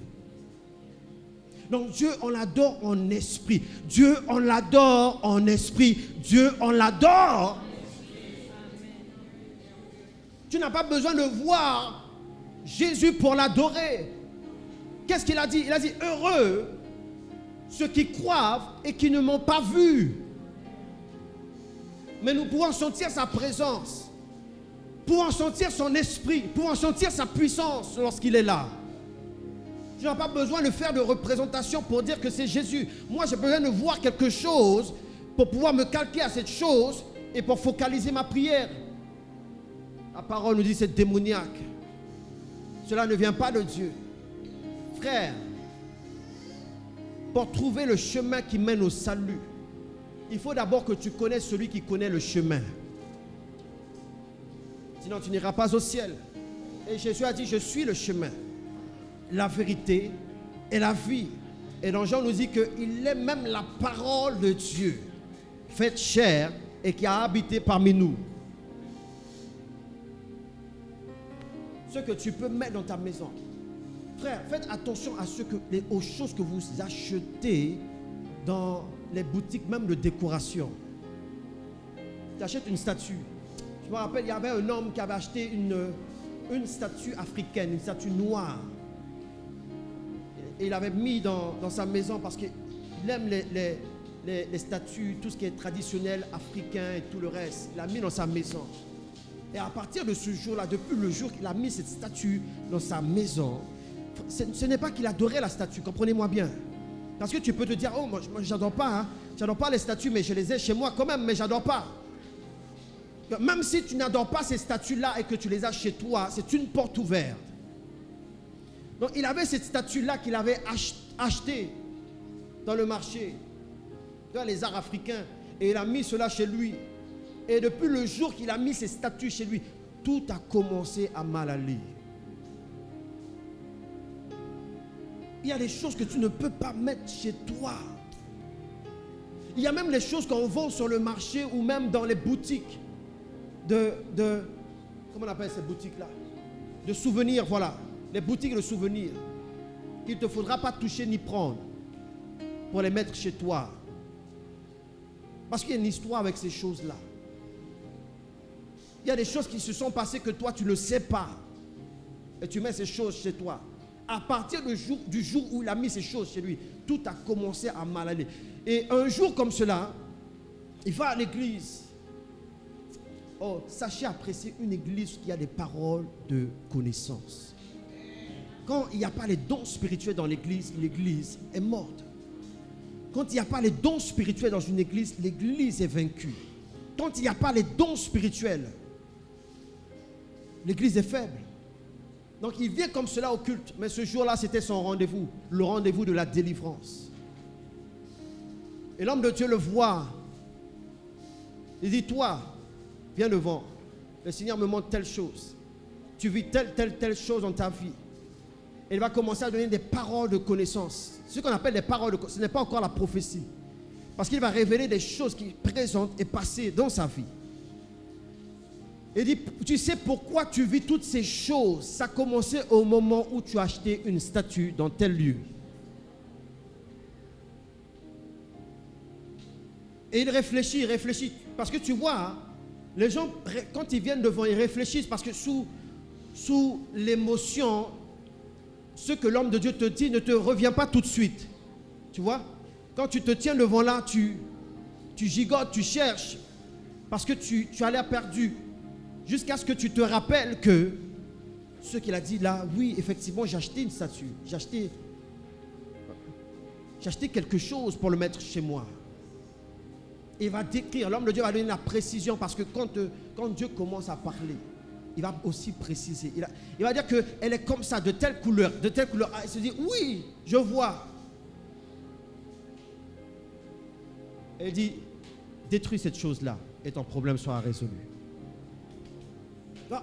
Donc Dieu, on l'adore en esprit. Dieu, on l'adore en esprit. Dieu, on l'adore. Tu n'as pas besoin de voir Jésus pour l'adorer. Qu'est-ce qu'il a dit? Il a dit, heureux ceux qui croient et qui ne m'ont pas vu. Mais nous pouvons sentir sa présence, pouvons sentir son esprit, pouvons sentir sa puissance lorsqu'il est là. Tu n'as pas besoin de faire de représentation pour dire que c'est Jésus. Moi, j'ai besoin de voir quelque chose pour pouvoir me calquer à cette chose et pour focaliser ma prière. La parole nous dit c'est démoniaque. Cela ne vient pas de Dieu. Frère, pour trouver le chemin qui mène au salut, il faut d'abord que tu connaisses celui qui connaît le chemin. Sinon, tu n'iras pas au ciel. Et Jésus a dit, je suis le chemin, la vérité et la vie. Et dans Jean, on nous dit qu'il est même la parole de Dieu, faite chair et qui a habité parmi nous. Ce que tu peux mettre dans ta maison. Frère, faites attention aux choses que vous achetez dans les boutiques, même de décoration. Tu achètes une statue. Je me rappelle, il y avait un homme qui avait acheté une statue africaine, une statue noire. Et il avait mis dans sa maison parce qu'il aime les statues, tout ce qui est traditionnel africain et tout le reste. Il l'a mis dans sa maison. Et à partir de ce jour-là, depuis le jour qu'il a mis cette statue dans sa maison, ce n'est pas qu'il adorait la statue, comprenez-moi bien. Parce que tu peux te dire, oh, moi j'adore pas, hein. J'adore pas les statues, mais je les ai chez moi quand même, mais j'adore pas. Même si tu n'adores pas ces statues-là et que tu les as chez toi, c'est une porte ouverte. Donc il avait cette statue-là qu'il avait achetée dans le marché, dans les arts africains, et il a mis cela chez lui. Et depuis le jour qu'il a mis ces statues chez lui, tout a commencé à mal aller. Il y a des choses que tu ne peux pas mettre chez toi. Il y a même les choses qu'on vend sur le marché ou même dans les boutiques comment on appelle ces boutiques-là? De souvenirs, voilà. Les boutiques de souvenirs. Il ne te faudra pas toucher ni prendre pour les mettre chez toi. Parce qu'il y a une histoire avec ces choses-là. Il y a des choses qui se sont passées que toi, tu ne sais pas. Et tu mets ces choses chez toi. À partir du jour où il a mis ces choses chez lui, tout a commencé à mal aller. Et un jour comme cela, il va à l'église. Oh, sachez apprécier une église qui a des paroles de connaissance. Quand il n'y a pas les dons spirituels dans l'église, l'église est morte. Quand il n'y a pas les dons spirituels dans une église, l'église est vaincue. Quand il n'y a pas les dons spirituels, l'église est faible. Donc il vient comme cela au culte. Mais ce jour-là, c'était son rendez-vous. Le rendez-vous de la délivrance. Et l'homme de Dieu le voit. Il dit, toi, viens devant. Le Seigneur me montre telle chose. Tu vis telle chose dans ta vie. Et il va commencer à donner des paroles de connaissance. Ce qu'on appelle des paroles de connaissance, ce n'est pas encore la prophétie. Parce qu'il va révéler des choses qui présentent et passées dans sa vie. Il dit, tu sais pourquoi tu vis toutes ces choses? Ça a commencé au moment où tu as acheté une statue dans tel lieu. Et il réfléchit. Parce que tu vois, les gens, quand ils viennent devant, ils réfléchissent parce que sous l'émotion, ce que l'homme de Dieu te dit ne te revient pas tout de suite. Tu vois? Quand tu te tiens devant là, tu gigotes, tu cherches parce que tu as l'air perdu. Jusqu'à ce que tu te rappelles que ce qu'il a dit là, oui, effectivement, j'ai acheté une statue. J'ai acheté quelque chose pour le mettre chez moi. Il va décrire, l'homme de Dieu va donner la précision parce que quand Dieu commence à parler, il va aussi préciser. Il va dire qu'elle est comme ça, de telle couleur, de telle couleur. Ah, il se dit, oui, je vois. Elle dit, détruis cette chose-là et ton problème sera résolu.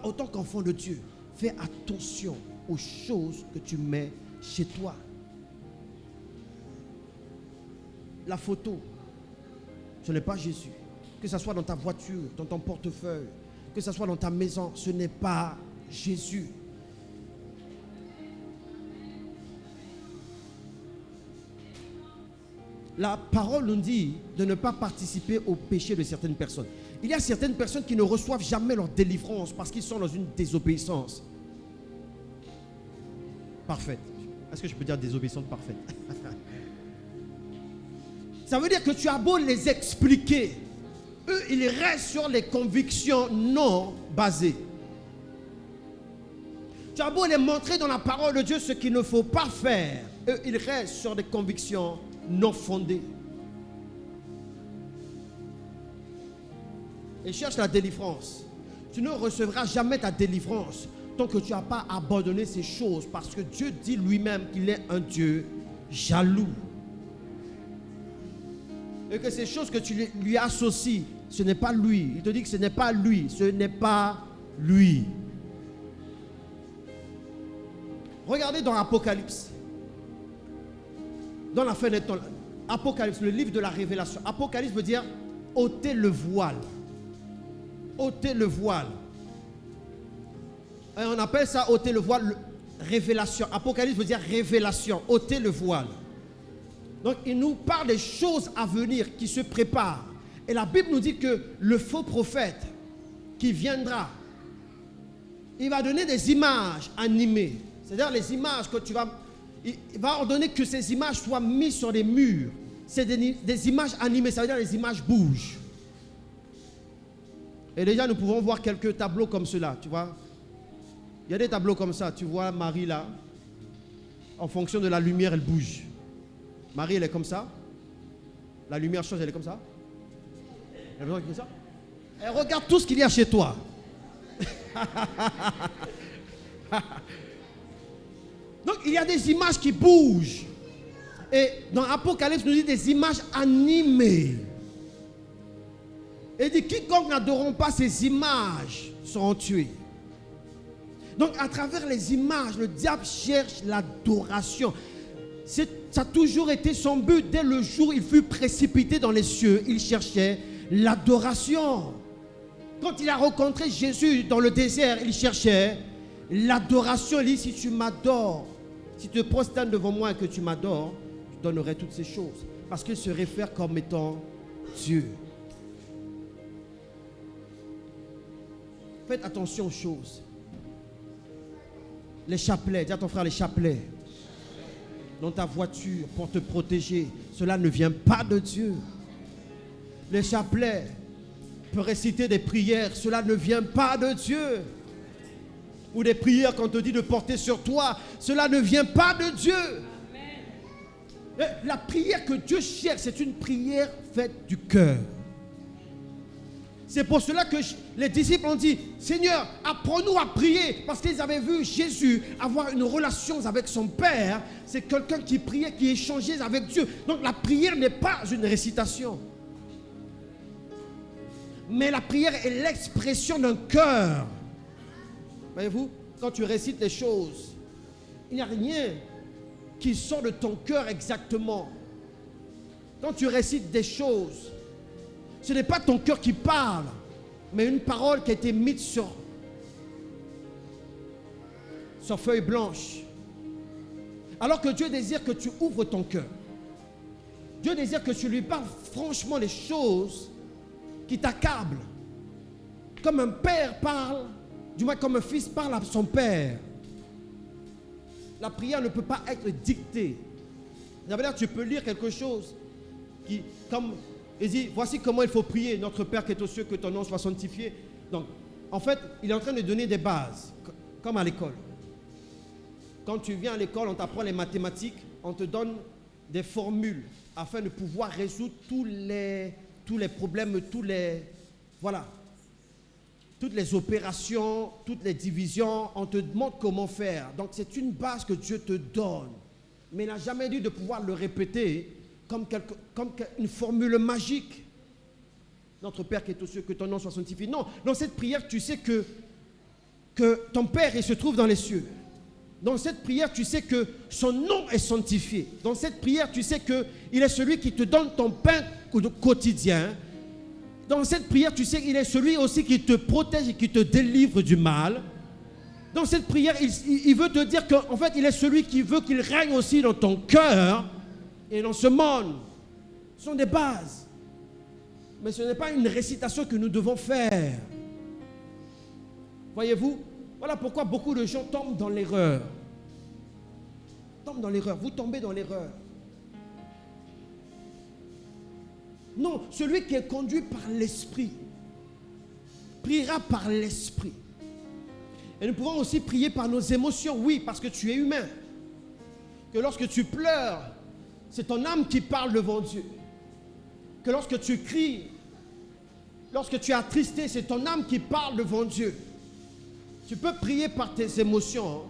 En tant qu'enfant de Dieu, fais attention aux choses que tu mets chez toi. La photo, ce n'est pas Jésus. Que ce soit dans ta voiture, dans ton portefeuille, que ce soit dans ta maison, ce n'est pas Jésus. La parole nous dit de ne pas participer au péché de certaines personnes. Il y a certaines personnes qui ne reçoivent jamais leur délivrance parce qu'ils sont dans une désobéissance parfaite. Est-ce que je peux dire désobéissance parfaite? Ça veut dire que tu as beau les expliquer, eux, ils restent sur les convictions non basées. Tu as beau les montrer dans la parole de Dieu ce qu'il ne faut pas faire, eux, ils restent sur des convictions non fondées. Et cherche la délivrance. Tu ne recevras jamais ta délivrance tant que tu n'as pas abandonné ces choses, parce que Dieu dit lui-même qu'il est un Dieu jaloux. Et que ces choses que tu lui associes, ce n'est pas lui. Il te dit que ce n'est pas lui. Ce n'est pas lui. Regardez dans Apocalypse. Dans la fin des temps. Apocalypse, le livre de la révélation. Apocalypse veut dire ôter le voile. Ôter le voile. Et on appelle ça ôter le voile, révélation. Apocalypse veut dire révélation. Ôter le voile. Donc il nous parle des choses à venir qui se préparent. Et la Bible nous dit que le faux prophète qui viendra, il va donner des images animées. C'est-à-dire les images que tu vas... Il va ordonner que ces images soient mises sur des murs. C'est des images animées, ça veut dire les images bougent. Et déjà nous pouvons voir quelques tableaux comme cela, tu vois. Il y a des tableaux comme ça, tu vois Marie là. En fonction de la lumière, elle bouge. Marie, elle est comme ça. La lumière change, elle est comme ça. Elle est comme ça. Et regarde tout ce qu'il y a chez toi. Donc, il y a des images qui bougent. Et dans Apocalypse, nous dit des images animées. Et il dit, quiconque n'adoreront pas ces images seront tués. Donc, à travers les images, le diable cherche l'adoration. Ça a toujours été son but. Dès le jour où il fut précipité dans les cieux, il cherchait l'adoration. Quand il a rencontré Jésus dans le désert, il cherchait l'adoration. Il dit, si tu m'adores, si tu te prosternes devant moi et que tu m'adores, je donnerai toutes ces choses. Parce qu'il se réfère comme étant Dieu. Faites attention aux choses. Les chapelets, dis à ton frère les chapelets. Dans ta voiture pour te protéger, cela ne vient pas de Dieu. Les chapelets pour réciter des prières, cela ne vient pas de Dieu. Ou des prières qu'on te dit de porter sur toi, cela ne vient pas de Dieu. Amen. La prière que Dieu cherche, c'est une prière faite du cœur. C'est pour cela que les disciples ont dit, Seigneur, apprends-nous à prier. Parce qu'ils avaient vu Jésus avoir une relation avec son Père. C'est quelqu'un qui priait, qui échangeait avec Dieu. Donc la prière n'est pas une récitation. Mais la prière est l'expression d'un cœur. Voyez-vous, quand tu récites les choses, il n'y a rien qui sort de ton cœur exactement. Quand tu récites des choses, ce n'est pas ton cœur qui parle, mais une parole qui a été mise sur feuille blanche. Alors que Dieu désire que tu ouvres ton cœur. Dieu désire que tu lui parles franchement les choses qui t'accablent. Comme un père parle, du moins comme un fils parle à son père. La prière ne peut pas être dictée. Ça veut dire que tu peux lire quelque chose qui, comme... Il dit, voici comment il faut prier. Notre Père qui est aux cieux, que ton nom soit sanctifié. Donc, en fait, il est en train de donner des bases, comme à l'école. Quand tu viens à l'école, on t'apprend les mathématiques, on te donne des formules afin de pouvoir résoudre tous tous les problèmes, voilà, toutes les opérations, toutes les divisions, on te demande comment faire. Donc c'est une base que Dieu te donne. Mais il n'a jamais dit de pouvoir le répéter comme une formule magique. Notre Père qui est aux cieux, que ton nom soit sanctifié. Non, dans cette prière, tu sais que ton Père, il se trouve dans les cieux. Dans cette prière, tu sais que son nom est sanctifié. Dans cette prière, tu sais qu'il est celui qui te donne ton pain quotidien. Dans cette prière, tu sais qu'il est celui aussi qui te protège et qui te délivre du mal. Dans cette prière, il veut te dire qu'en fait, il est celui qui veut qu'il règne aussi dans ton cœur et dans ce monde. Ce sont des bases. Mais ce n'est pas une récitation que nous devons faire. Voyez-vous? Voilà pourquoi beaucoup de gens tombent dans l'erreur. Tombent dans l'erreur. Vous tombez dans l'erreur. Non, celui qui est conduit par l'Esprit priera par l'Esprit. Et nous pouvons aussi prier par nos émotions. Oui, parce que tu es humain. Que lorsque tu pleures, c'est ton âme qui parle devant Dieu. Que lorsque tu cries, lorsque tu es attristé, c'est ton âme qui parle devant Dieu. Tu peux prier par tes émotions,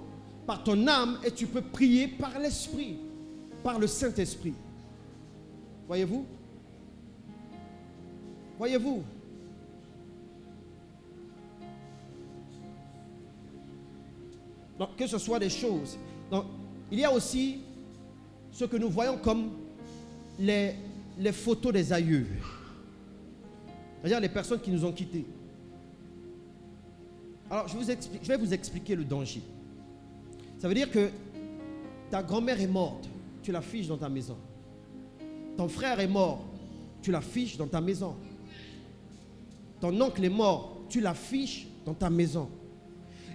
par ton âme, et tu peux prier par l'Esprit, par le Saint-Esprit. Voyez-vous? Voyez-vous? Donc, que ce soit des choses. Donc, il y a aussi ce que nous voyons comme les photos des aïeux. C'est-à-dire les personnes qui nous ont quittés. Alors, je vais vous expliquer le danger. Ça veut dire que ta grand-mère est morte, tu la fiches dans ta maison. Ton frère est mort, tu la fiches dans ta maison. Ton oncle est mort, tu la fiches dans ta maison.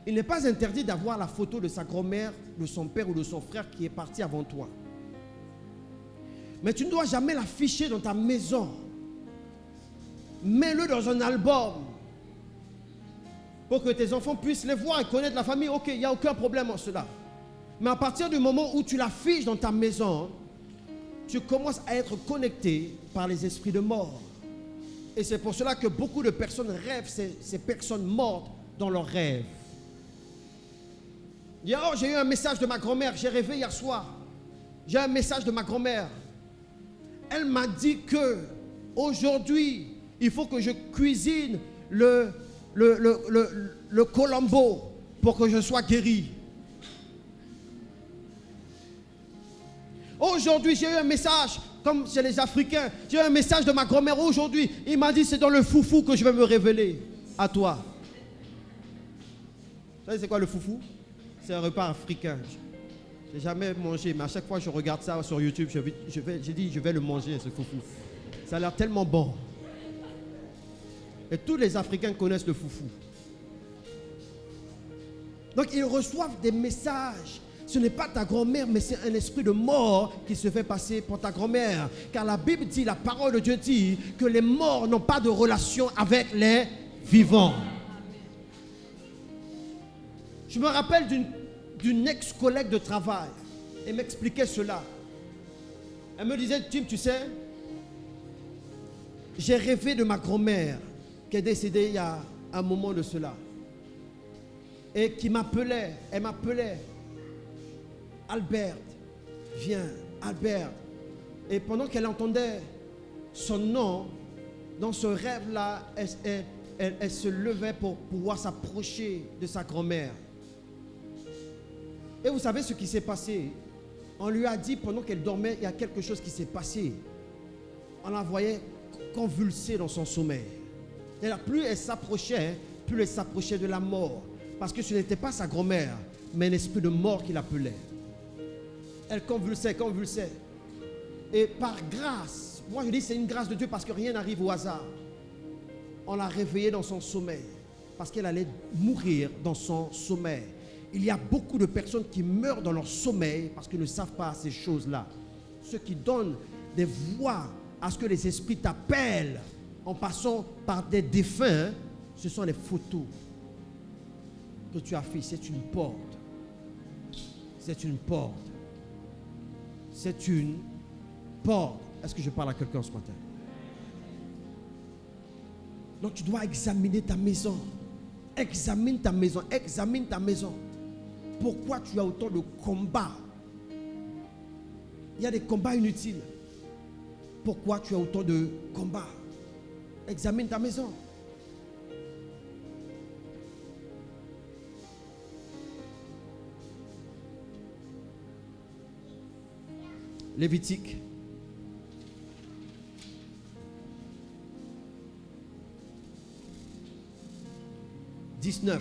Il n'est pas interdit d'avoir la photo de sa grand-mère, de son père ou de son frère qui est parti avant toi. Mais tu ne dois jamais l'afficher dans ta maison. Mets-le dans un album pour que tes enfants puissent les voir et connaître la famille. Ok, il n'y a aucun problème en cela. Mais à partir du moment où tu l'affiches dans ta maison, tu commences à être connecté par les esprits de mort. Et c'est pour cela que beaucoup de personnes rêvent ces personnes mortes dans leurs rêves. Oh, j'ai eu un message de ma grand-mère, j'ai rêvé hier soir. J'ai un message de ma grand-mère. Elle m'a dit que aujourd'hui, il faut que je cuisine le colombo pour que je sois guéri. Aujourd'hui, j'ai eu un message, comme chez les Africains, j'ai eu un message de ma grand-mère aujourd'hui. Il m'a dit, c'est dans le foufou que je vais me révéler à toi. Vous savez, c'est quoi le foufou? C'est un repas africain. Je n'ai jamais mangé, mais à chaque fois que je regarde ça sur YouTube, j'ai dit, je vais le manger, ce foufou. Ça a l'air tellement bon. Et tous les Africains connaissent le foufou. Donc, ils reçoivent des messages. Ce n'est pas ta grand-mère, mais c'est un esprit de mort qui se fait passer pour ta grand-mère. Car la Bible dit, la parole de Dieu dit que les morts n'ont pas de relation avec les vivants. Je me rappelle d'une ex-collègue de travail. Elle m'expliquait cela. Elle me disait, Tim, tu sais, j'ai rêvé de ma grand-mère qui est décédée il y a un moment de cela. Et qui m'appelait, elle m'appelait. Albert, viens, Albert. Et pendant qu'elle entendait son nom, dans ce rêve-là, elle se levait pour pouvoir s'approcher de sa grand-mère. Et vous savez ce qui s'est passé? On lui a dit pendant qu'elle dormait, il y a quelque chose qui s'est passé. On la voyait convulser dans son sommeil. Et là, plus elle s'approchait, plus elle s'approchait de la mort. Parce que ce n'était pas sa grand-mère, mais un esprit de mort qui l'appelait. Elle convulsait, convulsait. Et par grâce, moi je dis c'est une grâce de Dieu parce que rien n'arrive au hasard. On l'a réveillée dans son sommeil parce qu'elle allait mourir dans son sommeil. Il y a beaucoup de personnes qui meurent dans leur sommeil parce qu'ils ne savent pas ces choses-là. Ceux qui donnent des voix à ce que les esprits t'appellent en passant par des défunts, ce sont les photos que tu affiches. C'est une porte. C'est une porte. C'est une porte. Est-ce que je parle à quelqu'un ce matin? Donc tu dois examiner ta maison. Examine ta maison. Examine ta maison. Pourquoi tu as autant de combats? Il y a des combats inutiles. Pourquoi tu as autant de combats? Examine ta maison. Lévitique. « 19,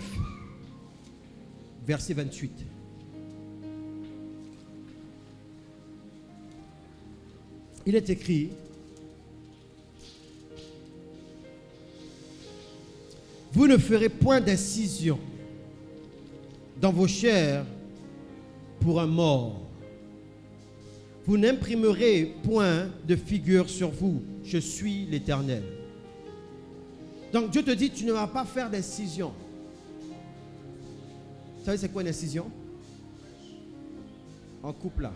verset 28. Il est écrit: vous ne ferez point d'incision dans vos chairs pour un mort. Vous n'imprimerez point de figure sur vous. Je suis l'Éternel. » Donc Dieu te dit, tu ne vas pas faire d'incision. Vous savez c'est quoi une incision? En coupe là.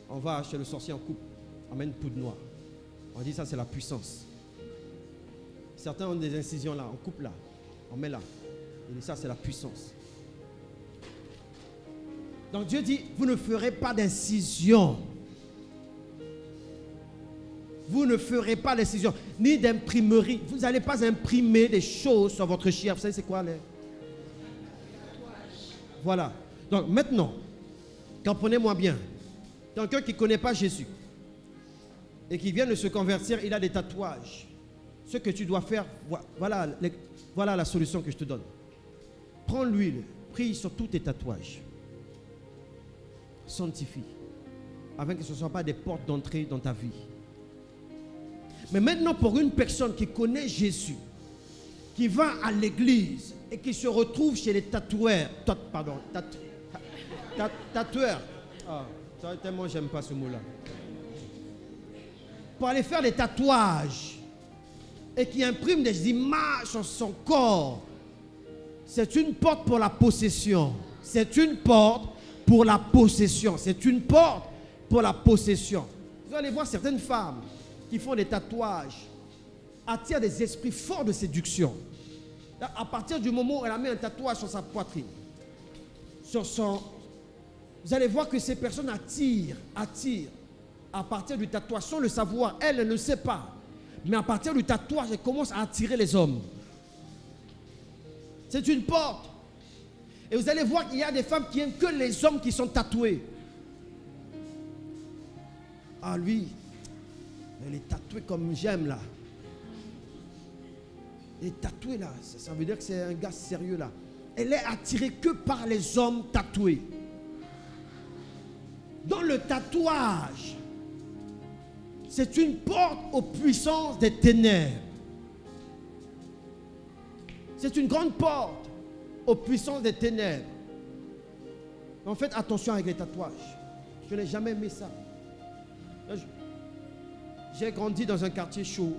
On va chez le sorcier en coupe. On met une poudre noire. On dit ça c'est la puissance. Certains ont des incisions là. On coupe là. On met là. Et ça c'est la puissance. Donc Dieu dit, vous ne ferez pas d'incision. Vous ne ferez pas d'incision, ni d'imprimerie. Vous n'allez pas imprimer des choses sur votre chair. Vous savez c'est quoi les... Voilà. Donc maintenant, comprenez-moi bien. Quelqu'un qui ne connaît pas Jésus et qui vient de se convertir, il a des tatouages. Ce que tu dois faire, voilà la solution que je te donne. Prends l'huile, prie sur tous tes tatouages. Sanctifie, afin que ce ne soit pas des portes d'entrée dans ta vie. Mais maintenant, pour une personne qui connaît Jésus, qui va à l'église et qui se retrouve chez les tatoueurs, tatoueurs. Ah, tellement j'aime pas ce mot-là. Pour aller faire des tatouages et qui imprime des images sur son corps, c'est une porte pour la possession. C'est une porte pour la possession. C'est une porte pour la possession. Vous allez voir certaines femmes qui font des tatouages attirent des esprits forts de séduction. À partir du moment où elle a mis un tatouage sur sa poitrine, sur son... Vous allez voir que ces personnes attirent à partir du tatouage, sans le savoir. Elle ne sait pas. Mais à partir du tatouage, elle commence à attirer les hommes. C'est une porte. Et vous allez voir qu'il y a des femmes qui aiment que les hommes qui sont tatoués. Ah lui, elle est tatouée comme j'aime là. Elle est tatouée là. Ça veut dire que c'est un gars sérieux là. Elle est attirée que par les hommes tatoués. Dans le tatouage, c'est une porte aux puissances des ténèbres. C'est une grande porte aux puissances des ténèbres. En fait, attention avec les tatouages. Je n'ai jamais aimé ça. J'ai grandi dans un quartier chaud.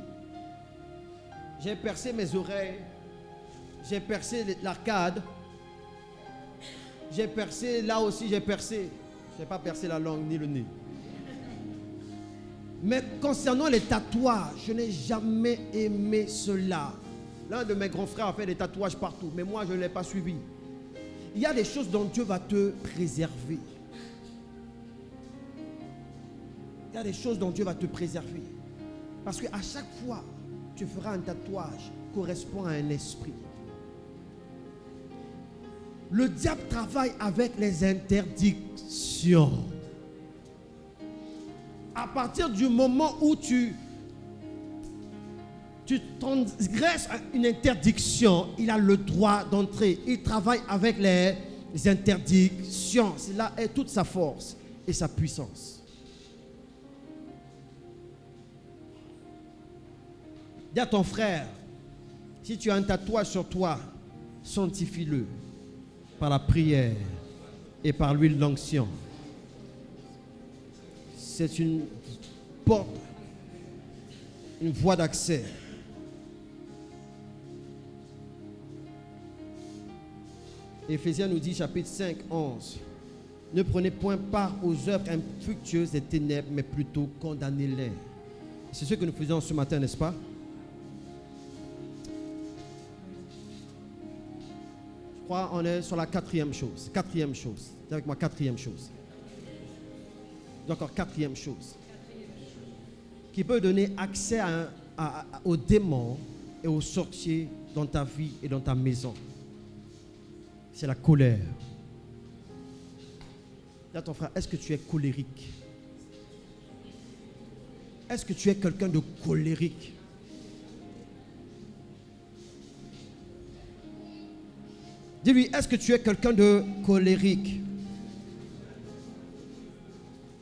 J'ai percé mes oreilles. J'ai percé l'arcade. J'ai percé, là aussi j'ai percé. Je n'ai pas percé la langue ni le nez. Mais concernant les tatouages, je n'ai jamais aimé cela. L'un de mes grands frères a fait des tatouages partout, mais moi je ne l'ai pas suivi. Il y a des choses dont Dieu va te préserver. Il y a des choses dont Dieu va te préserver. Parce qu'à chaque fois que tu feras un tatouage, correspond à un esprit. Le diable travaille avec les interdictions. À partir du moment où tu transgresses une interdiction, il a le droit d'entrer. Il travaille avec les interdictions. C'est là est toute sa force et sa puissance. Dis à ton frère, si tu as un tatouage sur toi, sanctifie-le par la prière et par l'huile d'onction. C'est une porte, une voie d'accès. Éphésiens nous dit, chapitre 5, 11. Ne prenez point part aux œuvres infructueuses des ténèbres, mais plutôt condamnez-les. C'est ce que nous faisons ce matin, n'est-ce pas? crois on est sur la quatrième chose. Quatrième chose. Dis avec moi, quatrième chose. Dis encore quatrième chose. Qui peut donner accès aux démons et aux sorciers dans ta vie et dans ta maison. C'est la colère. Dis à ton frère, est-ce que tu es colérique? Est-ce que tu es quelqu'un de colérique? Dis-lui, est-ce que tu es quelqu'un de colérique?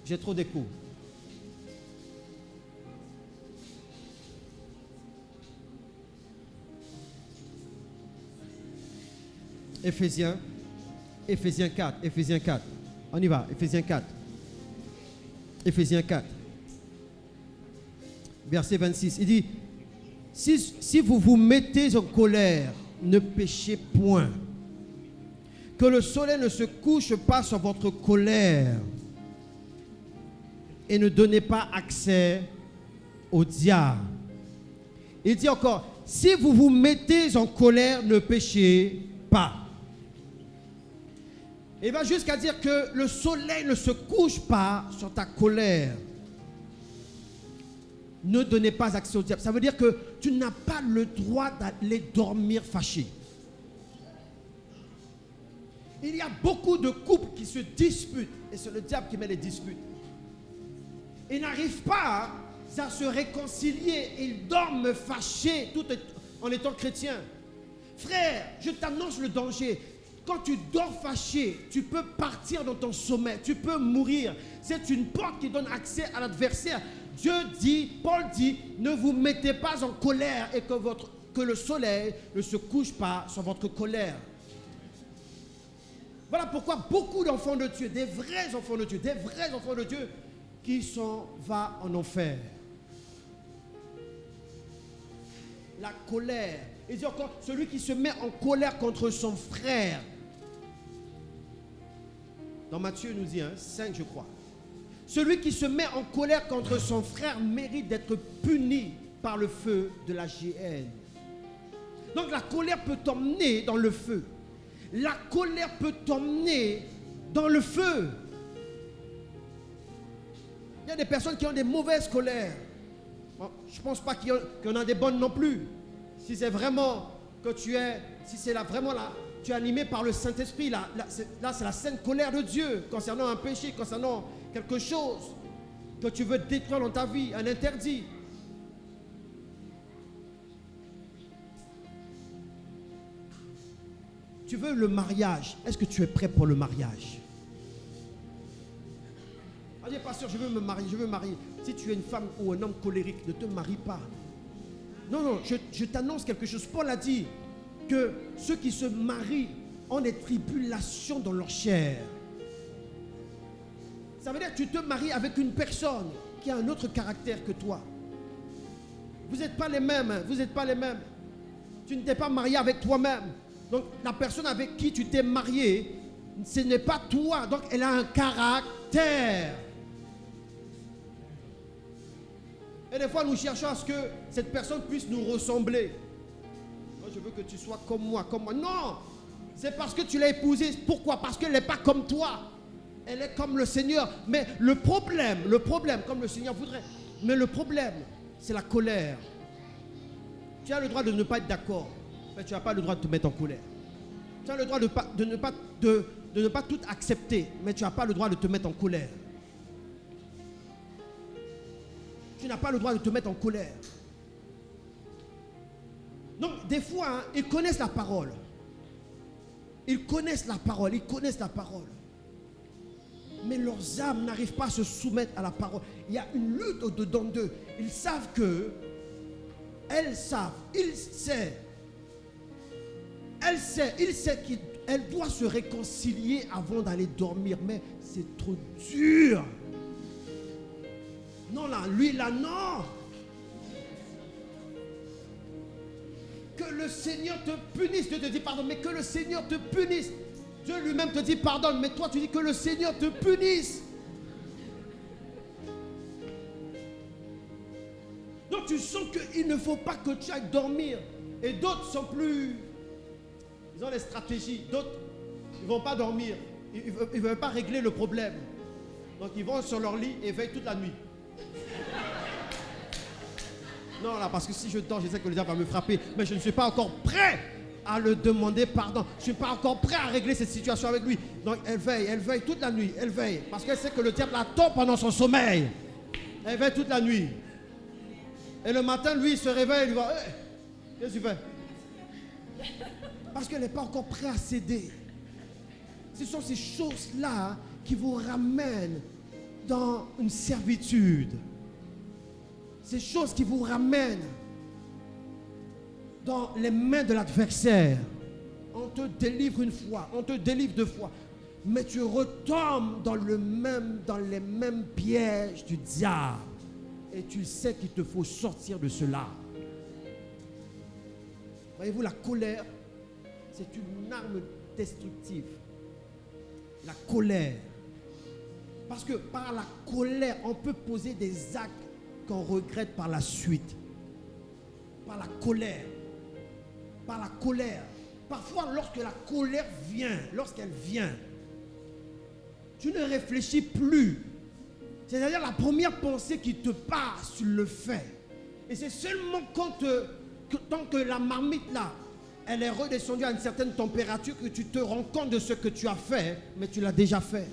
J'ai trop d'écho. Éphésiens 4. On y va, Éphésiens 4. Verset 26. Il dit, si vous vous mettez en colère, ne péchez point. Que le soleil ne se couche pas sur votre colère. Et ne donnez pas accès au diable. Il dit encore, si vous vous mettez en colère, ne péchez pas. Il va jusqu'à dire que le soleil ne se couche pas sur ta colère. Ne donnez pas accès au diable. Ça veut dire que tu n'as pas le droit d'aller dormir fâché. Il y a beaucoup de couples qui se disputent. Et c'est le diable qui met les disputes. Ils n'arrivent pas à se réconcilier. Ils dorment fâchés tout en étant chrétiens. Frère, je t'annonce le danger. Quand tu dors fâché, tu peux partir dans ton sommeil, tu peux mourir. C'est une porte qui donne accès à l'adversaire. Dieu dit, Paul dit, ne vous mettez pas en colère et que le soleil ne se couche pas sur votre colère. Voilà pourquoi beaucoup d'enfants de Dieu, des vrais enfants de Dieu, qui s'en vont en enfer. La colère. Il dit encore, celui qui se met en colère contre son frère. Dans Matthieu, il nous dit, 5 je crois. Celui qui se met en colère contre son frère mérite d'être puni par le feu de la géhenne. Donc la colère peut t'emmener dans le feu. La colère peut t'emmener dans le feu. Il y a des personnes qui ont des mauvaises colères. Bon, je ne pense pas qu'il y en a des bonnes non plus. Si c'est vraiment que tu es, si c'est là vraiment là, tu es animé par le Saint-Esprit, là c'est la sainte colère de Dieu concernant un péché, concernant quelque chose que tu veux détruire dans ta vie, un interdit. Tu veux le mariage, est-ce que tu es prêt pour le mariage? Allez, pasteur, je veux me marier. Si tu es une femme ou un homme colérique, ne te marie pas. Non, je t'annonce quelque chose. Paul a dit que ceux qui se marient ont des tribulations dans leur chair. Ça veut dire que tu te maries avec une personne qui a un autre caractère que toi. Vous n'êtes pas les mêmes. Tu ne t'es pas marié avec toi-même. Donc la personne avec qui tu t'es marié, ce n'est pas toi. Donc elle a un caractère. Et des fois, nous cherchons à ce que cette personne puisse nous ressembler. Moi, je veux que tu sois comme moi. Non, c'est parce que tu l'as épousée. Pourquoi? Parce qu'elle n'est pas comme toi. Elle est comme le Seigneur. Mais le problème, comme le Seigneur voudrait, mais le problème, c'est la colère. Tu as le droit de ne pas être d'accord, mais tu n'as pas le droit de te mettre en colère. Tu as le droit de ne pas tout accepter, mais tu n'as pas le droit de te mettre en colère. Tu n'as pas le droit de te mettre en colère. Donc, des fois, ils connaissent la parole. Ils connaissent la parole. Mais leurs âmes n'arrivent pas à se soumettre à la parole. Il y a une lutte au-dedans d'eux. Ils savent que, il sait qu'elle doit se réconcilier avant d'aller dormir. Mais c'est trop dur. Non, là, non. Que le Seigneur te punisse. Dieu te dit pardon, mais que le Seigneur te punisse. Dieu lui-même te dit pardonne, mais toi tu dis que le Seigneur te punisse. Donc tu sens qu'il ne faut pas que tu ailles dormir. Et d'autres sont plus Ils ont des stratégies. D'autres, ils ne vont pas dormir. Ils ne veulent pas régler le problème. Donc ils vont sur leur lit et veillent toute la nuit. Non, là, parce que si je dors, je sais que le diable va me frapper. Mais je ne suis pas encore prêt à le demander pardon. Je ne suis pas encore prêt à régler cette situation avec lui. Donc elle veille toute la nuit. Elle veille. Parce qu'elle sait que le diable attend pendant son sommeil. Elle veille toute la nuit. Et le matin, lui, il se réveille. Il lui va, hey, qu'est-ce que tu fais? Parce qu'elle n'est pas encore prête à céder. Ce sont ces choses-là qui vous ramènent dans une servitude. Ces choses qui vous ramènent dans les mains de l'adversaire. On te délivre une fois, on te délivre deux fois, mais tu retombes dans les mêmes pièges du diable. Et tu sais qu'il te faut sortir de cela. Voyez-vous, la colère, c'est une arme destructive. La colère. Parce que par la colère, on peut poser des actes qu'on regrette par la suite. Par la colère. Par la colère. Parfois, lorsque la colère vient, lorsqu'elle vient, tu ne réfléchis plus. C'est-à-dire la première pensée qui te passe, tu le fais. Et c'est seulement tant que la marmite là, elle est redescendue à une certaine température que tu te rends compte de ce que tu as fait, mais tu l'as déjà fait.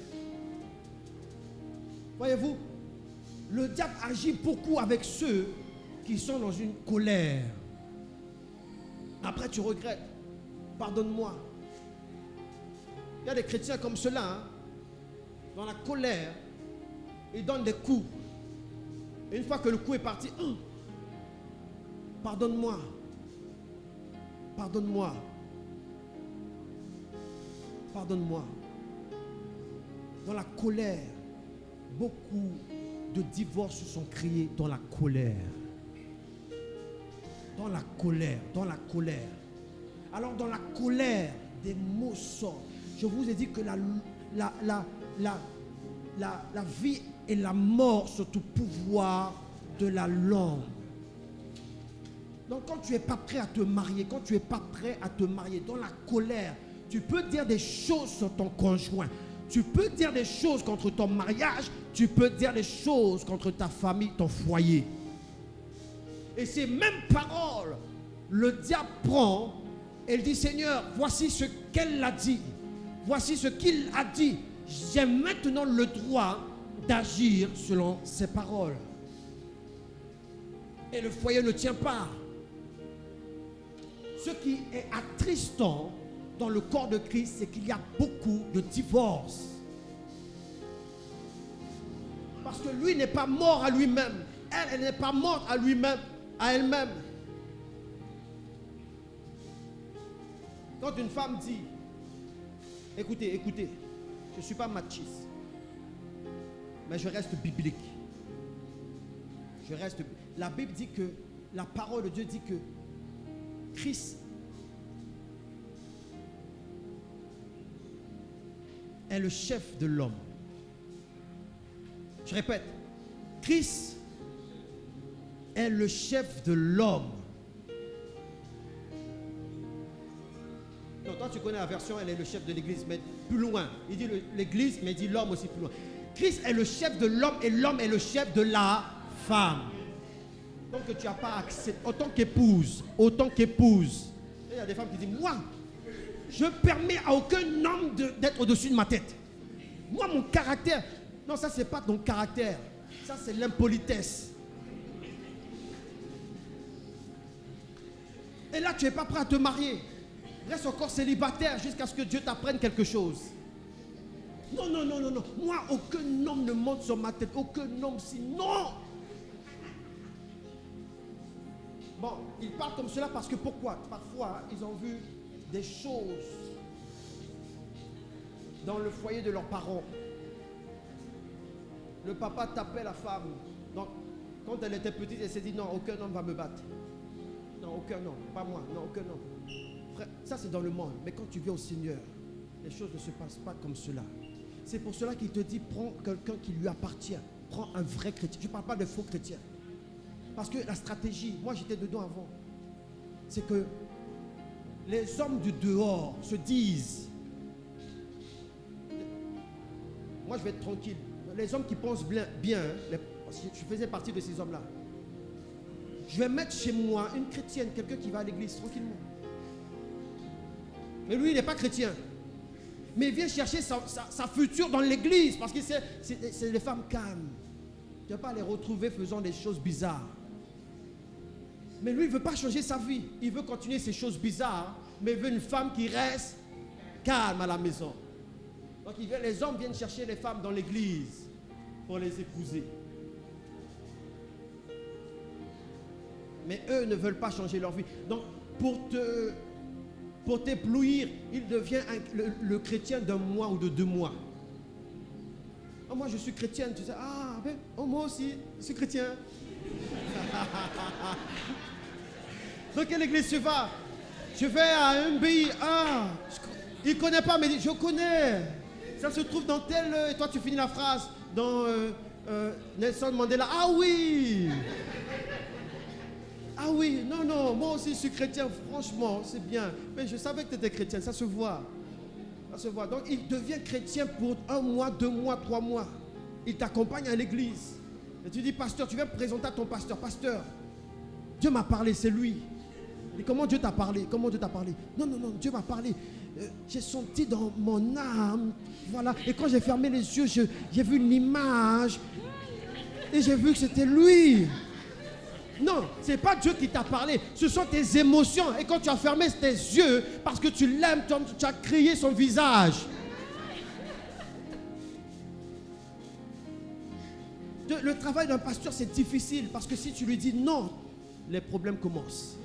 Voyez-vous, le diable agit beaucoup avec ceux qui sont dans une colère. Après, tu regrettes. Pardonne-moi. Il y a des chrétiens comme cela, hein, dans la colère, ils donnent des coups. Et une fois que le coup est parti, pardonne-moi. Pardonne-moi. Pardonne-moi. Dans la colère, beaucoup de divorces sont créés dans la colère. Dans la colère, dans la colère. Alors dans la colère, des mots sortent. Je vous ai dit que la vie et la mort sont au pouvoir de la langue. Donc quand tu n'es pas prêt à te marier, quand tu n'es pas prêt à te marier, dans la colère, tu peux dire des choses sur ton conjoint. Tu peux dire des choses contre ton mariage. Tu peux dire des choses contre ta famille, ton foyer. Et ces mêmes paroles, le diable prend et il dit, Seigneur, voici ce qu'elle a dit. Voici ce qu'il a dit. J'ai maintenant le droit d'agir selon ces paroles. Et le foyer ne tient pas. Ce qui est attristant dans le corps de Christ, c'est qu'il y a beaucoup de divorces. Parce que lui n'est pas mort à lui-même. Elle n'est pas morte à lui-même, à elle-même. Quand une femme dit, écoutez, je ne suis pas machiste, mais je reste biblique. La Bible dit que, la parole de Dieu dit que Christ est le chef de l'homme. Je répète, Christ est le chef de l'homme. Non, toi tu connais la version, elle est le chef de l'église, mais plus loin. Il dit l'église, mais il dit l'homme aussi plus loin. Christ est le chef de l'homme et l'homme est le chef de la femme. Donc que tu n'as pas accès, autant qu'épouse. Il y a des femmes qui disent, moi, je permets à aucun homme d'être au-dessus de ma tête. Moi, mon caractère, non, ça c'est pas ton caractère, ça c'est l'impolitesse. Et là, tu n'es pas prêt à te marier. Reste encore célibataire jusqu'à ce que Dieu t'apprenne quelque chose. Non. Moi, aucun homme ne monte sur ma tête. Aucun homme, sinon. Bon, ils parlent comme cela parce que pourquoi? Parfois, ils ont vu des choses dans le foyer de leurs parents. Le papa tapait la femme. Donc, quand elle était petite, elle s'est dit non, aucun homme va me battre. Non, aucun homme, pas moi, non, aucun homme. Frère, ça c'est dans le monde. Mais quand tu viens au Seigneur, les choses ne se passent pas comme cela. C'est pour cela qu'il te dit, prends quelqu'un qui lui appartient. Prends un vrai chrétien. Je ne parle pas de faux chrétiens. Parce que la stratégie, moi j'étais dedans avant, c'est que les hommes du dehors se disent, moi je vais être tranquille. Les hommes qui pensent bien, je faisais partie de ces hommes-là. Je vais mettre chez moi une chrétienne, quelqu'un qui va à l'église tranquillement. Mais lui, il n'est pas chrétien. Mais il vient chercher sa future dans l'église parce que c'est des femmes calmes. Tu ne vas pas les retrouver faisant des choses bizarres. Mais lui, il ne veut pas changer sa vie. Il veut continuer ces choses bizarres, mais il veut une femme qui reste calme à la maison. Donc les hommes viennent chercher les femmes dans l'église pour les épouser. Mais eux ne veulent pas changer leur vie. Donc pour t'éblouir, il devient le chrétien d'un mois ou de 2 mois. Oh, moi je suis chrétienne, tu sais. Ah, ben, oh, moi aussi, je suis chrétien. Dans quelle église tu vas? Je vais à MBI. Ah, il ne connaît pas, mais je connais. Ça se trouve dans tel... Et toi, tu finis la phrase dans Nelson Mandela. Ah oui! Ah oui, non, moi aussi je suis chrétien, franchement, c'est bien. Mais je savais que tu étais chrétien, ça se voit. Ça se voit. Donc il devient chrétien pour 1 mois, 2 mois, 3 mois. Il t'accompagne à l'église. Et tu dis, pasteur, tu viens me présenter à ton pasteur. Pasteur, Dieu m'a parlé, c'est lui. Et comment Dieu t'a parlé? Comment Dieu t'a parlé? Non, Dieu m'a parlé. J'ai senti dans mon âme. Voilà. Et quand j'ai fermé les yeux, j'ai vu une image. Et j'ai vu que c'était lui. Non, ce n'est pas Dieu qui t'a parlé. Ce sont tes émotions. Et quand tu as fermé tes yeux, parce que tu l'aimes, tu as crié son visage. Le travail d'un pasteur, c'est difficile. Parce que si tu lui dis non, les problèmes commencent.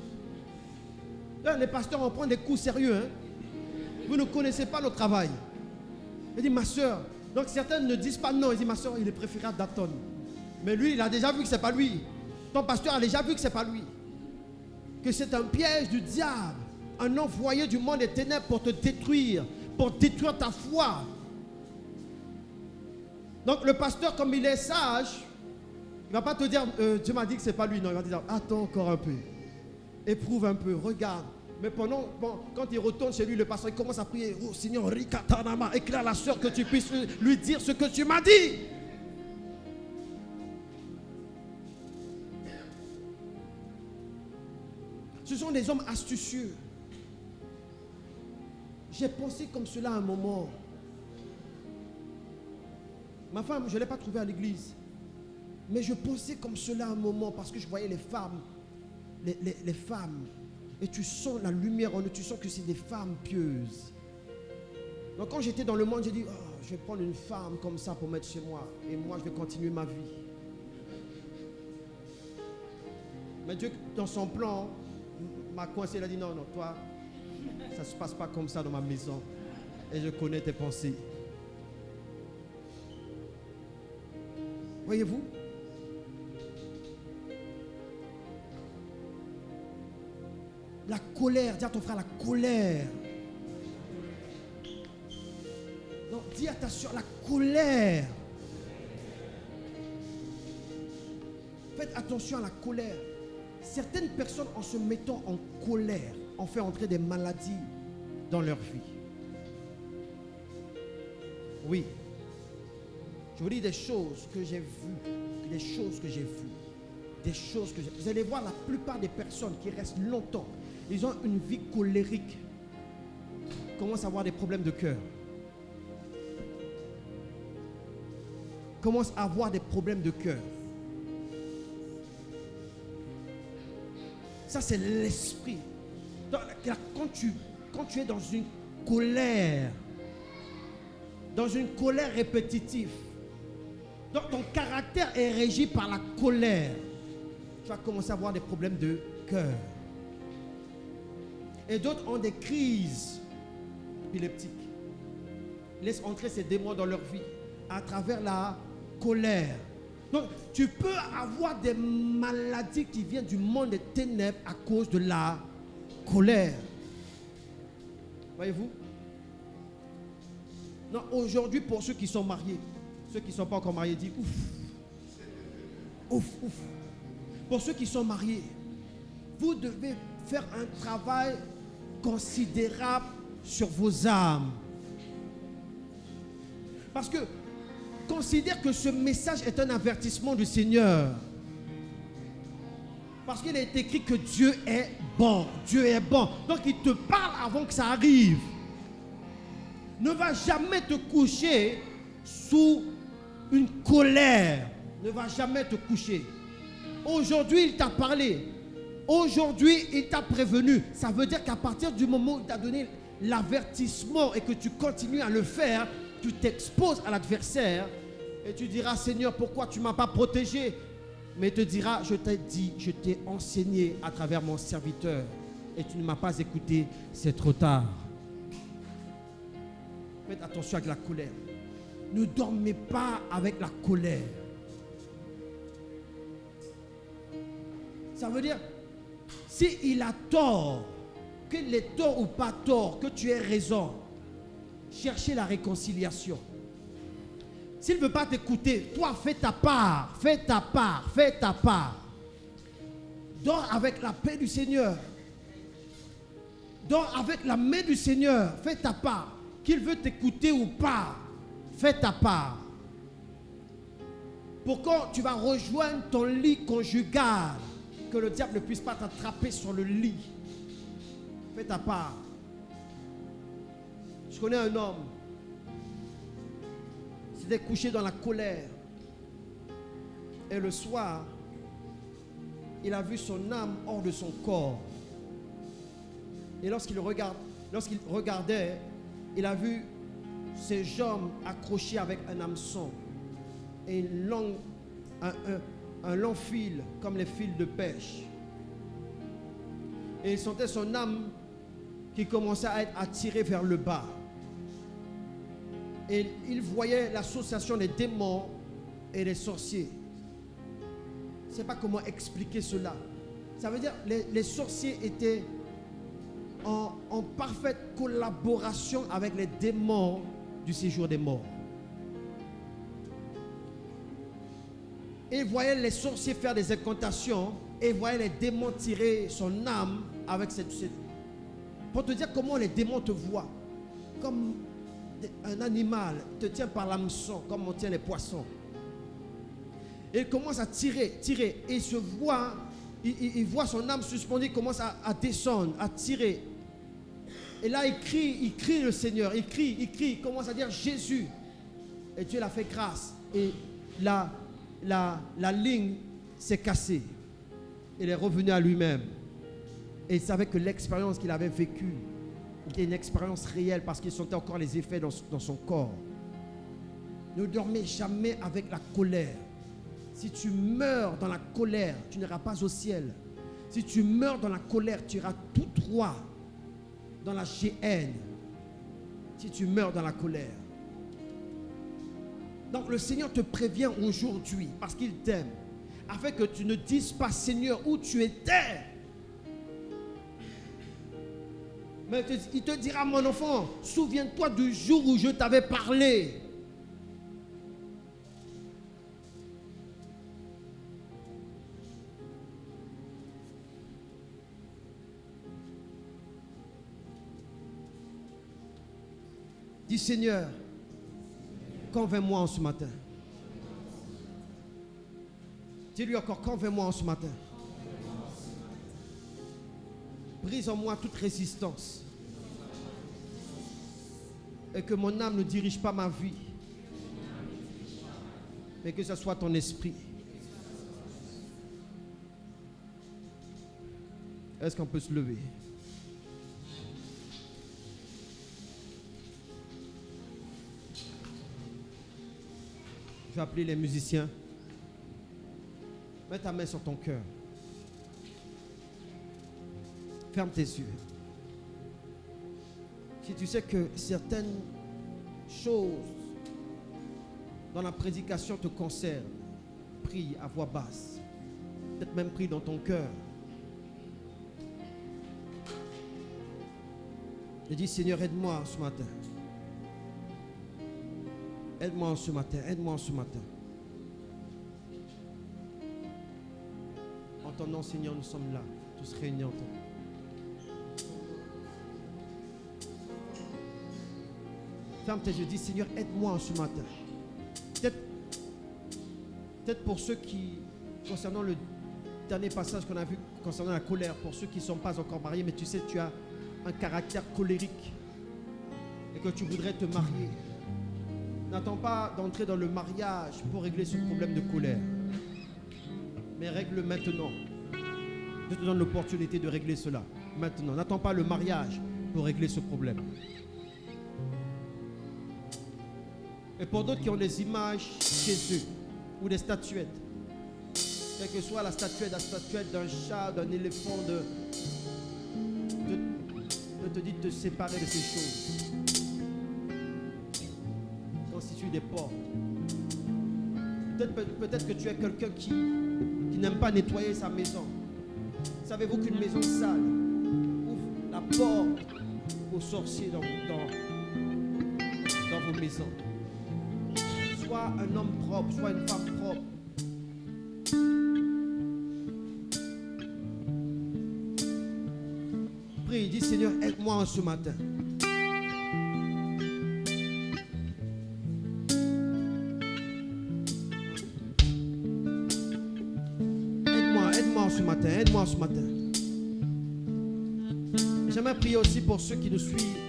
Là, les pasteurs, on prend des coups sérieux. Hein? Vous ne connaissez pas le travail. Il dit, ma soeur. Donc certains ne disent pas non. Il dit, ma soeur, il est préférable d'attendre. Mais lui, il a déjà vu que ce n'est pas lui. Ton pasteur a déjà vu que ce n'est pas lui. Que c'est un piège du diable. Un envoyé du monde des ténèbres pour te détruire. Pour détruire ta foi. Donc le pasteur, comme il est sage, il ne va pas te dire, Dieu m'a dit que ce n'est pas lui. Non, il va te dire, attends encore un peu. Éprouve un peu, regarde. Mais quand il retourne chez lui, le pasteur, il commence à prier. Oh Seigneur, Rikatanama, éclaire la soeur que tu puisses lui dire ce que tu m'as dit. Ce sont des hommes astucieux. J'ai pensé comme cela à un moment. Ma femme, je ne l'ai pas trouvée à l'église. Mais je pensais comme cela à un moment parce que je voyais les femmes. Les femmes. Et tu sens la lumière en eux. Tu sens que c'est des femmes pieuses. Donc quand j'étais dans le monde, j'ai dit, oh, je vais prendre une femme comme ça pour mettre chez moi. Et moi, je vais continuer ma vie. Mais Dieu, dans son plan, m'a coincé. Il a dit, non, toi, ça ne se passe pas comme ça dans ma maison. Et je connais tes pensées. Voyez-vous? La colère, dis à ton frère, la colère. Non, dis à ta soeur, la colère. Faites attention à la colère. Certaines personnes, en se mettant en colère, ont fait entrer des maladies dans leur vie. Oui. Je vous dis des choses que j'ai vues. Des choses que j'ai vues. Des choses que j'ai... Vous allez voir la plupart des personnes qui restent longtemps. Ils ont une vie colérique. Commencent à avoir des problèmes de cœur. Commencent à avoir des problèmes de cœur. Ça, c'est l'esprit. Quand tu es dans une colère répétitive, donc ton caractère est régi par la colère, tu vas commencer à avoir des problèmes de cœur. Et d'autres ont des crises épileptiques. Ils laissent entrer ces démons dans leur vie à travers la colère. Donc, tu peux avoir des maladies qui viennent du monde des ténèbres à cause de la colère. Voyez-vous? Non, aujourd'hui, pour ceux qui sont mariés, ceux qui ne sont pas encore mariés, disent ouf. Ouf, ouf. Pour ceux qui sont mariés, vous devez faire un travail considérable sur vos âmes. Parce que considère que ce message est un avertissement du Seigneur. Parce qu'il est écrit que Dieu est bon. Dieu est bon. Donc il te parle avant que ça arrive. Ne va jamais te coucher sous une colère. Ne va jamais te coucher. Aujourd'hui, il t'a parlé. Aujourd'hui, il t'a prévenu. Ça veut dire qu'à partir du moment où il t'a donné l'avertissement et que tu continues à le faire, tu t'exposes à l'adversaire et tu diras, Seigneur, pourquoi tu ne m'as pas protégé? Mais il te dira, je t'ai dit, je t'ai enseigné à travers mon serviteur et tu ne m'as pas écouté, c'est trop tard. Faites attention avec la colère. Ne dormez pas avec la colère. Ça veut dire, s'il a tort, qu'il ait tort ou pas tort, que tu aies raison, cherchez la réconciliation. S'il ne veut pas t'écouter, toi fais ta part, fais ta part, fais ta part. Dors avec la paix du Seigneur. Dors avec la main du Seigneur, fais ta part. Qu'il veut t'écouter ou pas, fais ta part. Pour quand tu vas rejoindre ton lit conjugal, que le diable ne puisse pas t'attraper sur le lit. Fais ta part. Je connais un homme. Il s'était couché dans la colère. Et le soir, il a vu son âme hors de son corps. Et lorsqu'il regardait, il a vu ses jambes accrochées avec un hameçon et un long fil comme les fils de pêche. Et il sentait son âme qui commençait à être attirée vers le bas. Et il voyait l'association des démons et des sorciers. Je ne sais pas comment expliquer cela. Ça veut dire que les sorciers étaient en parfaite collaboration avec les démons du séjour des morts. Et il voyait les sorciers faire des incantations et il voyait les démons tirer son âme avec cette... Pour te dire comment les démons te voient. Comme un animal te tient par l'hameçon, comme on tient les poissons. Et il commence à tirer. Et il se voit, il voit son âme suspendue, il commence à descendre, à tirer. Et là, il crie le Seigneur, il crie, il commence à dire Jésus. Et Dieu l'a fait grâce. Et la ligne s'est cassée. Il est revenu à lui-même. Et il savait que l'expérience qu'il avait vécue était une expérience réelle parce qu'il sentait encore les effets dans son corps. Ne dormez jamais avec la colère. Si tu meurs dans la colère, tu n'iras pas au ciel. Si tu meurs dans la colère, tu iras tout droit dans la géhenne. Si tu meurs dans la colère. Donc le Seigneur te prévient aujourd'hui parce qu'il t'aime, afin que tu ne dises pas Seigneur où tu étais. Mais il te dira mon enfant, souviens-toi du jour où je t'avais parlé. Dis Seigneur, convainc-moi en ce matin. Dis-lui encore, convainc-moi en ce matin. Brise en moi toute résistance. Et que mon âme ne dirige pas ma vie. Mais que ce soit ton esprit. Est-ce qu'on peut se lever? Je vais appeler les musiciens. Mets ta main sur ton cœur. Ferme tes yeux. Si tu sais que certaines choses dans la prédication te concernent, prie à voix basse. Peut-être même prie dans ton cœur. Et dis Seigneur, aide-moi ce matin. Aide-moi ce matin, aide-moi ce matin. En ton nom, Seigneur, nous sommes là, tous réunis en ton nom. Ferme tes yeux, dis Seigneur, aide-moi ce matin. Peut-être pour ceux qui, concernant le dernier passage qu'on a vu, concernant la colère, pour ceux qui ne sont pas encore mariés, mais tu sais, tu as un caractère colérique et que tu voudrais te marier. N'attends pas d'entrer dans le mariage pour régler ce problème de colère. Mais règle maintenant. Je te donne l'opportunité de régler cela maintenant. N'attends pas le mariage pour régler ce problème. Et pour d'autres qui ont des images chez eux ou des statuettes, quelle que soit la statuette d'un chat, d'un éléphant, je te dis de te séparer de ces choses. Constituent des portes. Peut-être que tu es quelqu'un qui n'aime pas nettoyer sa maison. Savez-vous qu'une maison sale ouvre la porte aux sorciers dans vos maisons? Sois un homme propre, sois une femme propre. Prie, dis Seigneur, aide-moi en ce matin. Aide-moi ce matin. J'aimerais prier aussi pour ceux qui nous suivent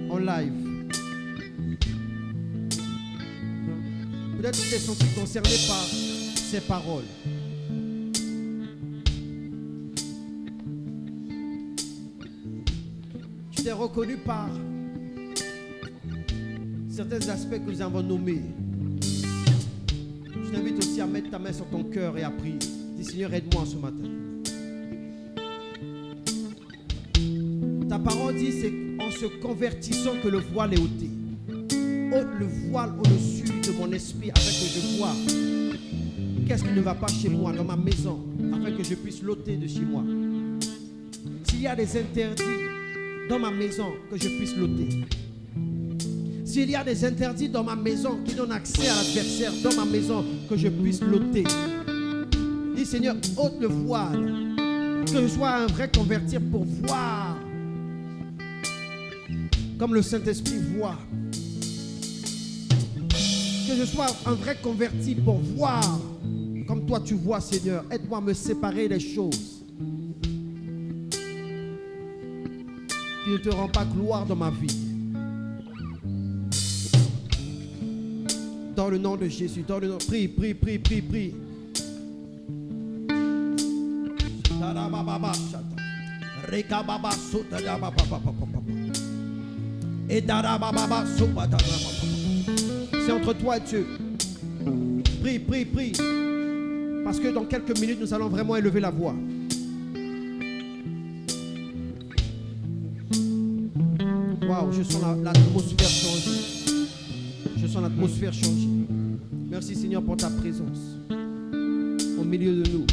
en live. Peut-être que tu t'es senti concerné par ces paroles. Tu t'es reconnu par certains aspects que nous avons nommés. Je t'invite aussi à mettre ta main sur ton cœur et à prier. Dis Seigneur, aide-moi ce matin. Ta parole dit, c'est en se convertissant que le voile est ôté. Ôte le voile au-dessus de mon esprit afin que je vois qu'est-ce qui ne va pas chez moi, dans ma maison, afin que je puisse l'ôter de chez moi. S'il y a des interdits dans ma maison, que je puisse l'ôter. S'il y a des interdits dans ma maison qui donnent accès à l'adversaire, dans ma maison, que je puisse l'ôter. Dis Seigneur, ôte le voile, que je sois un vrai converti pour voir comme le Saint-Esprit voit. Que je sois un vrai converti pour voir comme toi tu vois, Seigneur. Aide-moi à me séparer des choses qui ne te rendent pas gloire dans ma vie. Dans le nom de Jésus, dans le nom, prie, prie, prie, prie, prie. C'est entre toi et Dieu. Prie, prie, prie. Parce que dans quelques minutes, nous allons vraiment élever la voix. Waouh, je sens l'atmosphère changer. Je sens l'atmosphère changer. Merci Seigneur pour ta présence au milieu de nous.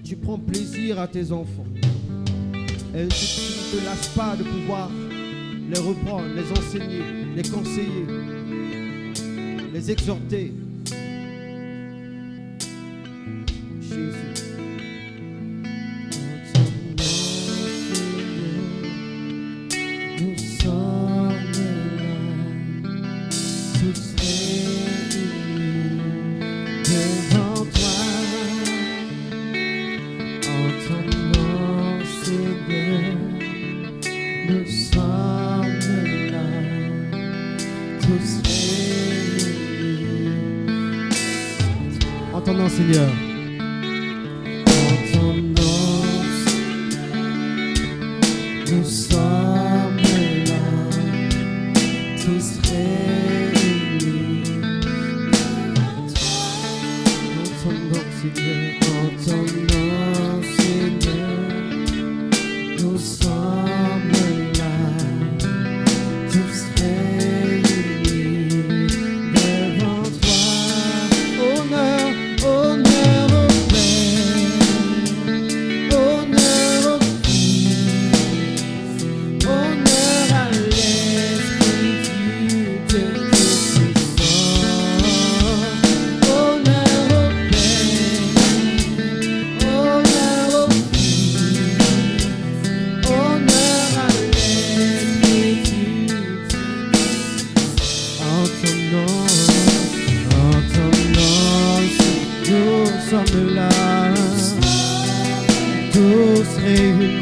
Tu prends plaisir à tes enfants. Et tu ne te lasses pas de pouvoir les reprendre, les enseigner, les conseiller, les exhorter. Jésus. Nous sommes là, tous réunis devant toi, en ton nom, Seigneur. Nous sommes là, tous réunis. En ton nom, Seigneur. En ton nom, Seigneur. Nous sommes là, tous réunis. En ton nom, Seigneur. En ton nom, Seigneur. Nous sommes là, tous réunis devant toi. Honneur, honneur au Père, honneur au Fils, honneur à l'Esprit Dieu Tout-Puissant. Honneur au Père, honneur sommes là, tous réunis.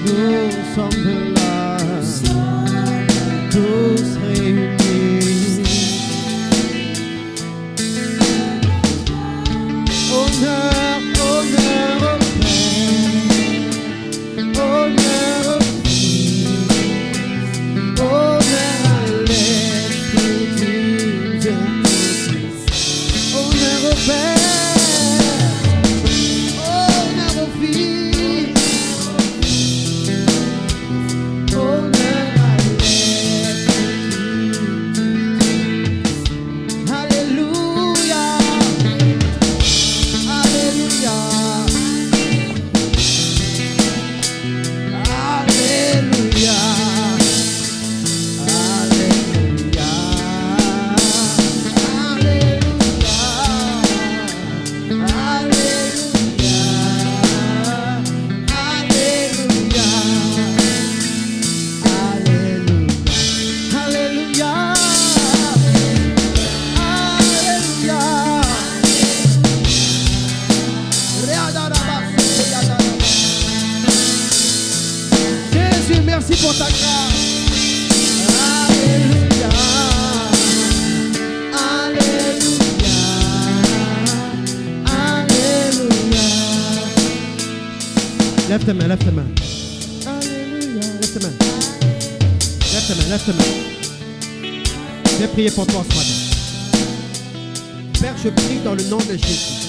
Nous sommes là, tous réunis. Honneur, honneur au Père, honneur au Fils, honneur à l'Esprit du Dieu. Honneur au Père, honneur au Fils, honneur à l'Esprit du Dieu. Alléluia, alléluia, alléluia, alléluia, Jésus, merci pour ta grâce. Alléluia, alléluia, alléluia. Lève tes mains, lève tes mains. Alléluia. Lève tes mains. Lève tes mains, lève tes mains. Je vais prier pour toi ce matin. Père, je prie dans le nom de Jésus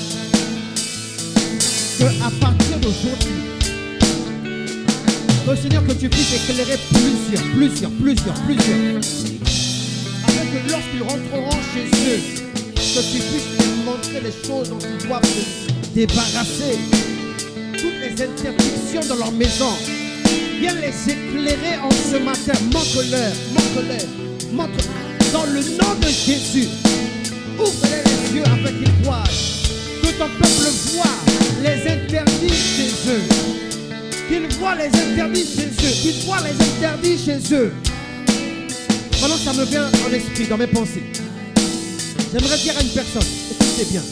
que à partir d'aujourd'hui, que Seigneur, que tu puisses éclairer plusieurs, afin que lorsqu'ils rentreront chez eux, que tu puisses leur montrer les choses dont ils doivent se débarrasser, toutes les interdictions dans leur maison. Viens les éclairer en ce matin. Montre-leur. Montre dans le nom de Jésus. Ouvre-les les yeux afin qu'ils voient. Que ton peuple voit les interdits chez eux. Qu'ils voient les interdits chez eux. Qu'ils voient les interdits chez eux. Pendant que ça me vient en esprit, dans mes pensées, j'aimerais dire à une personne, écoutez bien.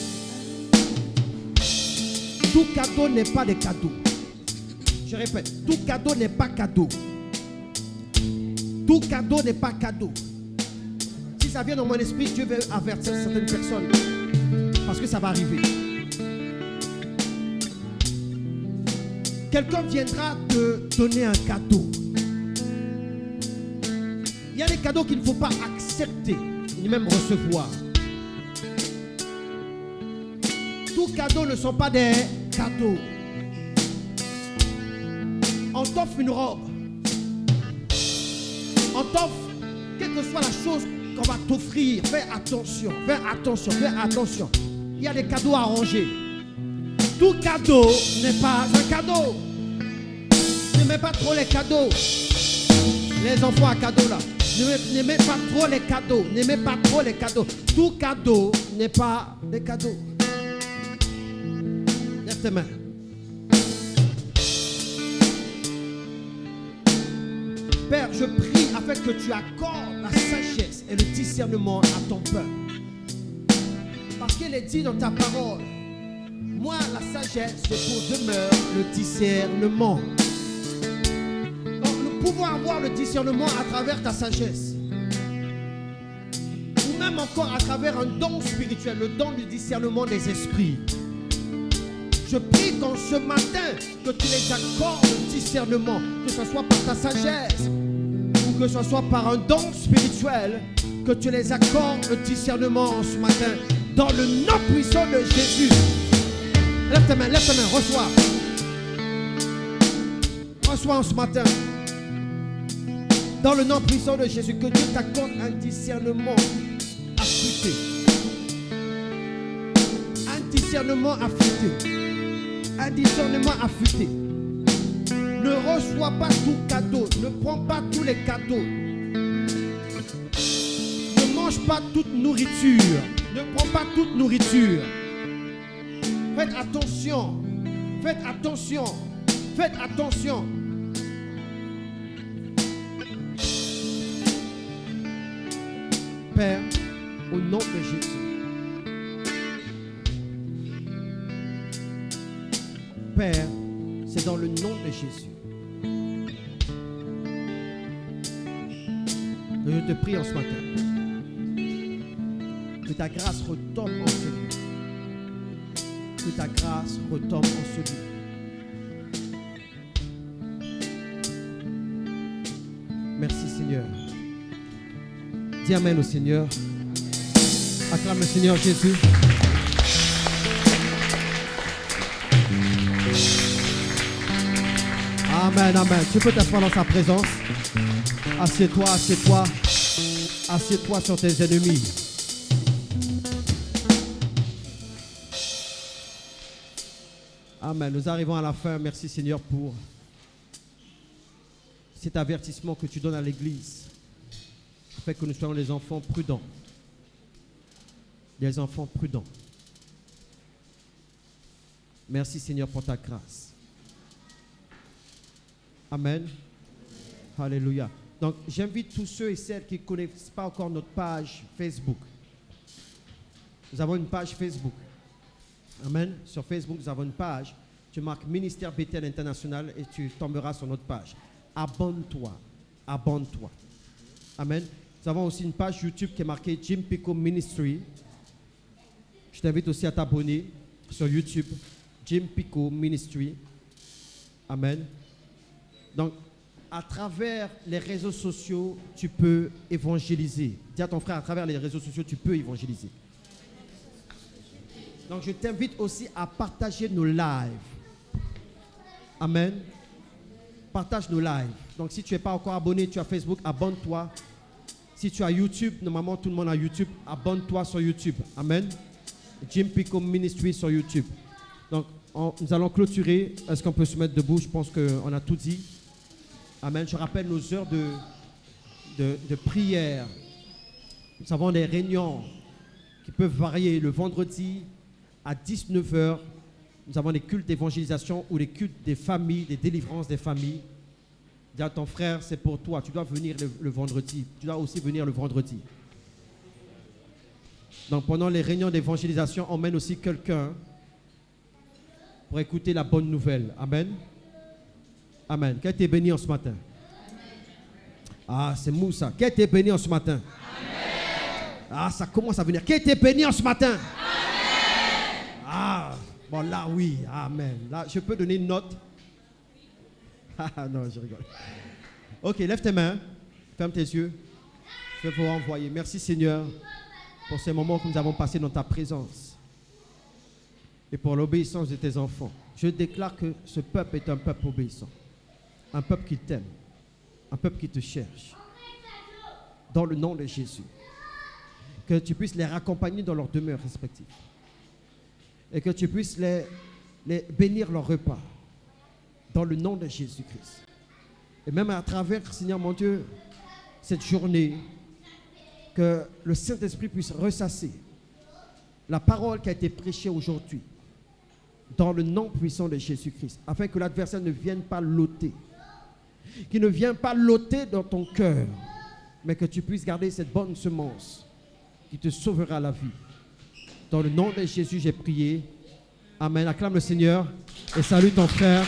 Tout cadeau n'est pas des cadeaux. Je répète, tout cadeau n'est pas cadeau. Tout cadeau n'est pas cadeau. Si ça vient dans mon esprit, Dieu veut avertir certaines personnes. Parce que ça va arriver. Quelqu'un viendra te donner un cadeau. Il y a des cadeaux qu'il ne faut pas accepter, ni même recevoir. Tous cadeaux ne sont pas des cadeaux. On t'offre une robe. On t'offre, quelle que soit la chose qu'on va t'offrir, fais attention, fais attention, fais attention. Il y a des cadeaux à ranger. Tout cadeau n'est pas un cadeau. N'aimez pas trop les cadeaux. Les enfants à cadeaux là. N'aimez pas trop les cadeaux. N'aimez pas trop les cadeaux. Tout cadeau n'est pas des cadeaux. Lève tes mains. Père, je prie afin que tu accordes la sagesse et le discernement à ton peuple. Parce qu'il est dit dans ta parole, moi la sagesse, c'est pour demeure le discernement. Donc nous pouvons avoir le discernement à travers ta sagesse. Ou même encore à travers un don spirituel, le don du discernement des esprits. Je prie qu'en ce matin, que tu les accordes le discernement, que ce soit par ta sagesse ou que ce soit par un don spirituel, que tu les accordes le discernement en ce matin, dans le nom puissant de Jésus. Lève ta main, reçois. Reçois en ce matin. Dans le nom puissant de Jésus, que Dieu t'accorde un discernement affûté. Un discernement affûté. Un discernement affûté. Ne reçois pas tout cadeau. Ne prends pas tous les cadeaux. Ne mange pas toute nourriture. Ne prends pas toute nourriture. Faites attention. Faites attention. Faites attention. Père, au nom de Jésus. Père, c'est dans le nom de Jésus que je te prie en ce matin. Que ta grâce retombe en ce lieu. Que ta grâce retombe en ce lieu. Merci Seigneur. Dis Amen au Seigneur. Acclame le Seigneur Jésus. Amen, amen. Tu peux t'asseoir dans sa présence. Assieds-toi, assieds-toi. Assieds-toi sur tes ennemis. Amen. Nous arrivons à la fin. Merci Seigneur pour cet avertissement que tu donnes à l'Église. Afin que nous soyons des enfants prudents. Des enfants prudents. Merci Seigneur pour ta grâce. Amen. Alléluia. Donc, j'invite tous ceux et celles qui ne connaissent pas encore notre page Facebook. Nous avons une page Facebook. Amen. Sur Facebook, nous avons une page. Tu marques Ministère Bethel International et tu tomberas sur notre page. Abonne-toi. Abonne-toi. Amen. Nous avons aussi une page YouTube qui est marquée Jim Pico Ministry. Je t'invite aussi à t'abonner sur YouTube. Jim Pico Ministry. Amen. Donc, à travers les réseaux sociaux, tu peux évangéliser. Dis à ton frère, à travers les réseaux sociaux, tu peux évangéliser. Donc, je t'invite aussi à partager nos lives. Amen. Partage nos lives. Donc, si tu n'es pas encore abonné, tu as Facebook, abonne-toi. Si tu as YouTube, normalement, tout le monde a YouTube, abonne-toi sur YouTube. Amen. Jim Pico Ministry sur YouTube. Donc, nous allons clôturer. Est-ce qu'on peut se mettre debout? Je pense qu'on a tout dit. Amen. Je rappelle nos heures de prière. Nous avons des réunions qui peuvent varier. Le vendredi à 19h, nous avons des cultes d'évangélisation ou des cultes des familles, des délivrances des familles. Dis à ton frère, c'est pour toi. Tu dois venir le vendredi. Tu dois aussi venir le vendredi. Donc pendant les réunions d'évangélisation, on mène aussi quelqu'un pour écouter la bonne nouvelle. Amen. Amen. Qui a été béni en ce matin? Ah, c'est Moussa. Qui a été béni en ce matin? Amen. Ah, ça commence à venir. Qui a été béni en ce matin? Amen. Ah, bon là oui. Amen. Là, je peux donner une note. Ah non, je rigole. Ok, lève tes mains. Ferme tes yeux. Je vais vous renvoyer. Merci Seigneur pour ces moments que nous avons passés dans ta présence et pour l'obéissance de tes enfants. Je déclare que ce peuple est un peuple obéissant. Un peuple qui t'aime, un peuple qui te cherche. Dans le nom de Jésus. Que tu puisses les raccompagner dans leurs demeures respectives. Et que tu puisses les bénir leur repas. Dans le nom de Jésus-Christ. Et même à travers, Seigneur mon Dieu, cette journée, que le Saint-Esprit puisse ressasser la parole qui a été prêchée aujourd'hui. Dans le nom puissant de Jésus-Christ. Afin que l'adversaire ne vienne pas l'ôter. Qu'il ne vienne pas l'ôter dans ton cœur, mais que tu puisses garder cette bonne semence qui te sauvera la vie. Dans le nom de Jésus, j'ai prié. Amen. Acclame le Seigneur et salue ton frère.